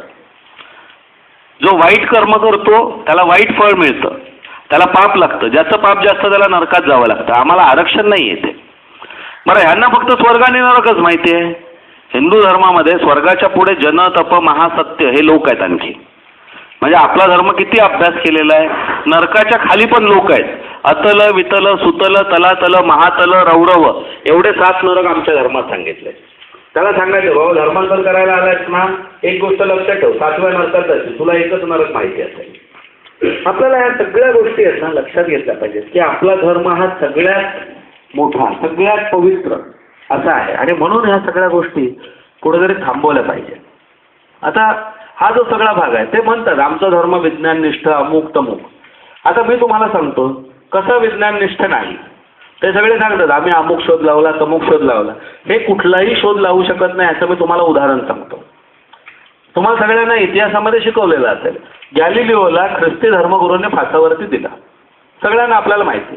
जो वाईट कर्म करतो त्याला वाईट फळ मिळतं, त्याला पाप लागतं, ज्याचं पाप जास्त त्याला नरकात जावं लागतं. आम्हाला आरक्षण नाही येते. बरं, ह्यांना फक्त स्वर्ग आणि नरकच माहिती आहे. हिंदू धर्मामध्ये स्वर्गाच्या पुढे जन तप महासत्य हे लोक आहेत आणखी. म्हणजे आपला धर्म किती अभ्यास केलेला आहे. नरकाच्या खाली पण लोक आहेत. अतल वितल सुतल तलातल महातल रौरव एवढे 7 नरक आमच्या धर्मात सांगितले. त्याला सांगायचं बाबा धर्मांतर करायला आलायस ना, एक गोष्ट लक्षात ठेव, 7व्या नरकात जाशील, तुला एकच नरक माहिती असेल. आपल्याला ह्या सगळ्या गोष्टी आहेत ना लक्षात घेतल्या पाहिजेत की आपला धर्म हा सगळ्यात मोठा, सगळ्यात पवित्र असा आहे आणि म्हणून ह्या सगळ्या गोष्टी कुठेतरी थांबवल्या पाहिजे. आता हा जो सगळा भाग आहे ते म्हणतात आमचा धर्म विज्ञाननिष्ठ अमुक तमुक. आता मी तुम्हाला सांगतो कसं विज्ञाननिष्ठ नाही. ते सगळे सांगतात आम्ही अमुक शोध लावला तमुक शोध लावला. हे कुठलाही शोध लावू शकत नाही याचं मी तुम्हाला उदाहरण सांगतो. तुम्हाला सगळ्यांना इतिहासामध्ये शिकवलेलं असेल, गॅलिलिओला ख्रिस्ती धर्मगुरूने फासावरती दिला. सगळ्यांना आपल्याला माहिती.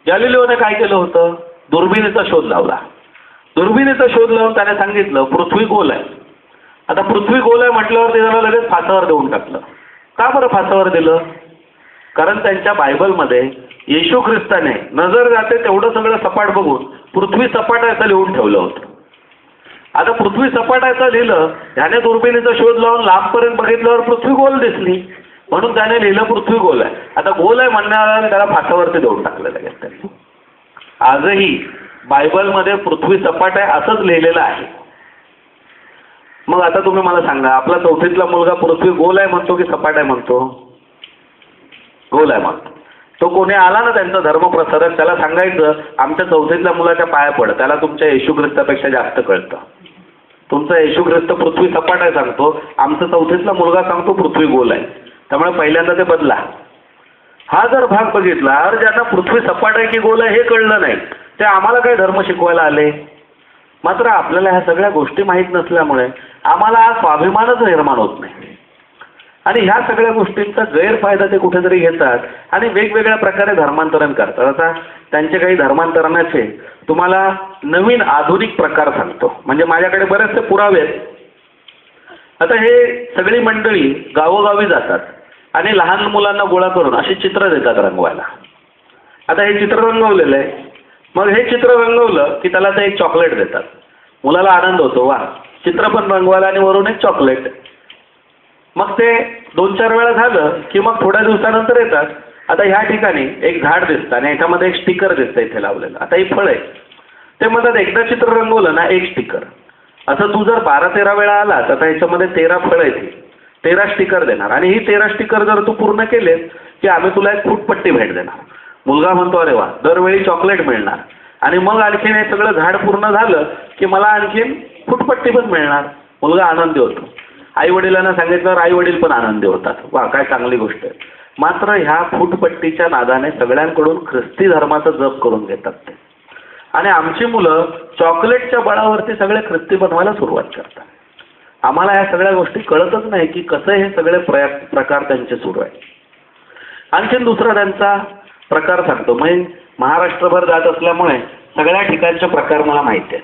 गॅलिलिओने काय केलं होतं? दुर्बिणीचा शोध लावला. दुर्बिणीचा शोध लावून त्याने सांगितलं पृथ्वी गोल आहे. आता पृथ्वी गोल आहे म्हटल्यावर ते त्याला लगेच फासावर देऊन टाकलं. का बरं फासावर दिलं? कारण त्यांच्या बायबलमध्ये येशू ख्रिस्ताने नजर जाते तेवढं सगळं सपाट बघून पृथ्वी सपाट आहे असं लिहून ठेवलं होतं. आता पृथ्वी सपाट आहे असं लिहिलं, त्याने दुर्बिणीचा शोध लावून लांबपर्यंत बघितल्यावर पृथ्वी गोल दिसली म्हणून त्याने लिहिलं पृथ्वी गोल आहे. आता गोल आहे म्हणण्यावर त्याला फासावरती देऊन टाकलं लगेच त्यांनी. आजही बायबलमध्ये पृथ्वी सपाट आहे असंच लिहिलेलं आहे. मग आता तुम्ही मला सांगा, आपला 4थीतला मुलगा पृथ्वी गोल आहे म्हणतो की सपाट आहे म्हणतो? गोल आहे म्हणतो. तो कोणी आला ना त्यांचा धर्मप्रसारक, त्याला सांगायचं आमच्या 4थीतल्या मुलाच्या पाया पड, त्याला तुमच्या येशू ख्रिस्तापेक्षा जास्त कळतं. तुमचा येशू ख्रिस्त पृथ्वी सपाट आहे सांगतो, आमचा 4थीतला मुलगा सांगतो पृथ्वी गोल आहे. त्यामुळे पहिल्यांदा ते बदला. हा जर भाग बघितला, अरे ज्यांना पृथ्वी सपाट आहे की गोल आहे हे कळलं नाही, ते आम्हाला काय धर्म शिकवायला आले? मात्र आपल्याला ह्या सगळ्या गोष्टी माहीत नसल्यामुळे आम्हाला हा स्वाभिमानच निर्माण होत नाही आणि ह्या सगळ्या गोष्टींचा गैरफायदा ते कुठेतरी घेतात आणि वेगवेगळ्या प्रकारे धर्मांतरण करतात. आता त्यांचे काही धर्मांतरणाचे तुम्हाला नवीन आधुनिक प्रकार सांगतो. म्हणजे माझ्याकडे बरेचसे पुरावे आहेत. आता हे सगळी मंडळी गावोगावी जातात आणि लहान मुलांना गोळा करून अशी चित्र देतात रंगवायला. आता हे चित्र रंगवलेलं आहे. मग हे चित्र रंगवलं की त्याला ते एक चॉकलेट देतात. मुलाला आनंद होतो, वा चित्र पण रंगवायला आणि वरून एक चॉकलेट. मग ते 2-4 वेळा झालं की मग थोड्या दिवसानंतर येतात. आता ह्या ठिकाणी एक झाड दिसतं आणि याच्यामध्ये एक स्टिकर दिसतं इथे लावलेलं. आता ही फळ आहे. ते म्हणतात एकदा चित्र रंगवलं ना एक स्टिकर. असं तू जर 12-13 वेळा आलास, आता ह्याच्यामध्ये 13 फळं येतील, 13 स्टिकर देणार आणि ही 13 स्टिकर जर तू पूर्ण केलेस की आम्ही तुला एक फुटपट्टी भेट देणार. मुलगा म्हणतो अरे वा, दरवेळी चॉकलेट मिळणार आणि मग आणखीन हे सगळं झाड पूर्ण झालं की मला आणखीन फुटपट्टी पण मिळणार. मुलगा आनंदी होतो. आई वडिलांना सांगितल्यावर आई वडील पण आनंदी होतात. वा काय चांगली गोष्ट आहे. मात्र ह्या फुटपट्टीच्या नादाने सगळ्यांकडून ख्रिस्ती धर्माचा जप करून घेतात ते. आणि आमची मुलं चॉकलेटच्या बळावरती सगळे कृत्य बनवायला सुरुवात करतात. आम्हाला या सगळ्या गोष्टी कळतच नाही की कसं हे सगळे प्रकार त्यांचे सुरू आहे. आणखीन दुसरा त्यांचा प्रकार सांगतो. मी महाराष्ट्रभर जात असल्यामुळे सगळ्या ठिकाणचे प्रकार मला माहिती आहे.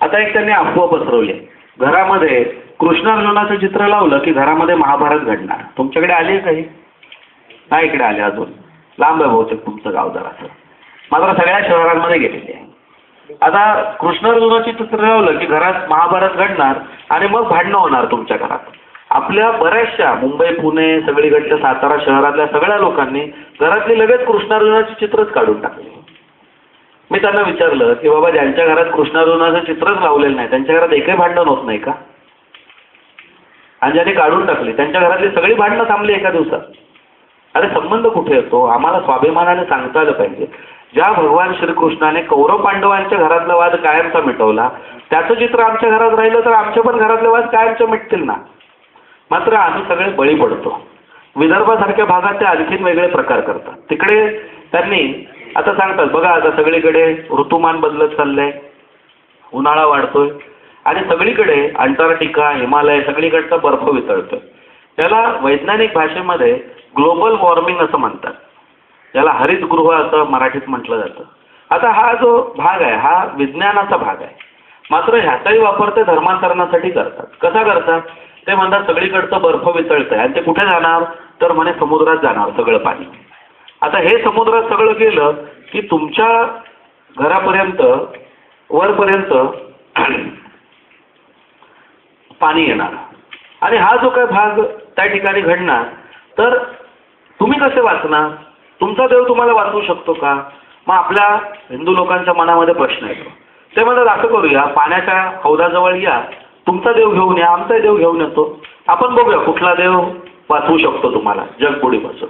आता एक त्यांनी अफवा पसरवली, घरामध्ये कृष्णार्जुनाचं चित्र लावलं की घरामध्ये महाभारत घडणार. तुमच्याकडे आली आहे काही? नाही इकडे आले अजून, लांब आहे बहुतेक तुमचं गाव जरासं, मात्र सगळ्या शहरांमध्ये गेलेली आहे. आता कृष्णार्जुनाची चित्र लावलं की घरात महाभारत घडणार आणि मग भांडणं होणार तुमच्या घरात. आपल्या बऱ्याचशा मुंबई, पुणे, सगळीकडच्या सातारा शहरातल्या सगळ्या लोकांनी घरातली लगेच कृष्णार्जुनाची चित्रच काढून टाकली. मी त्यांना विचारलं की बाबा ज्यांच्या घरात कृष्णार्जुनाचं चित्रच लावलेलं नाही त्यांच्या घरात एकही भांडण होत नाही का? आणि ज्यांनी काढून टाकली त्यांच्या घरातली सगळी भांडणं थांबली एका दिवसात. अरे संबंध कुठे येतो? आम्हाला स्वाभिमानाने सांगता आलं पाहिजे. ज्या भगवान श्रीकृष्णाने कौरव पांडवांच्या घरातला वाद कायमचा मिटवला त्याचं चित्र आमच्या घरात राहिलं तर आमच्या पण घरातले वाद कायमचे मिटतील ना. मात्र आम्ही सगळे बळी पडतो. विदर्भासारख्या भागात ते आणखीन वेगळे प्रकार करतात. तिकडे त्यांनी आता सांगतात बघा आता सगळीकडे ऋतुमान बदलत चाललंय, उन्हाळा वाढतोय आणि सगळीकडे अंटार्क्टिका, हिमालय सगळीकडचा बर्फ वितळतोय. त्याला वैज्ञानिक भाषेमध्ये ग्लोबल वॉर्मिंग असं म्हणतात, याला हरितगृह असं मराठीत म्हटलं जातं. आता हा जो भाग आहे हा विज्ञानाचा भाग आहे, मात्र ह्याचाही वापर ते धर्मांतरणासाठी करतात. कसा करतात? ते म्हणतात सगळीकडचं बर्फ वितळतंय आणि ते कुठे जाणार तर म्हणे समुद्रात जाणार सगळं पाणी. आता हे समुद्रात सगळं गेलं की तुमच्या घरापर्यंत वरपर्यंत पाणी येणार आणि हा जो काय भाग त्या ठिकाणी घडणार तर तुम्ही कसे वाचणार? तुमचा देव तुम्हाला वाचवू शकतो का? मग आपल्या हिंदू लोकांच्या मनामध्ये प्रश्न येतो. ते म्हणतात असं करूया, पाण्याच्या हौदाजवळ या, तुमचा देव घेऊन या, आमचा देव घेऊन येतो, आपण बघूया कुठला देव वाचवू शकतो तुम्हाला जगबुडीपासून.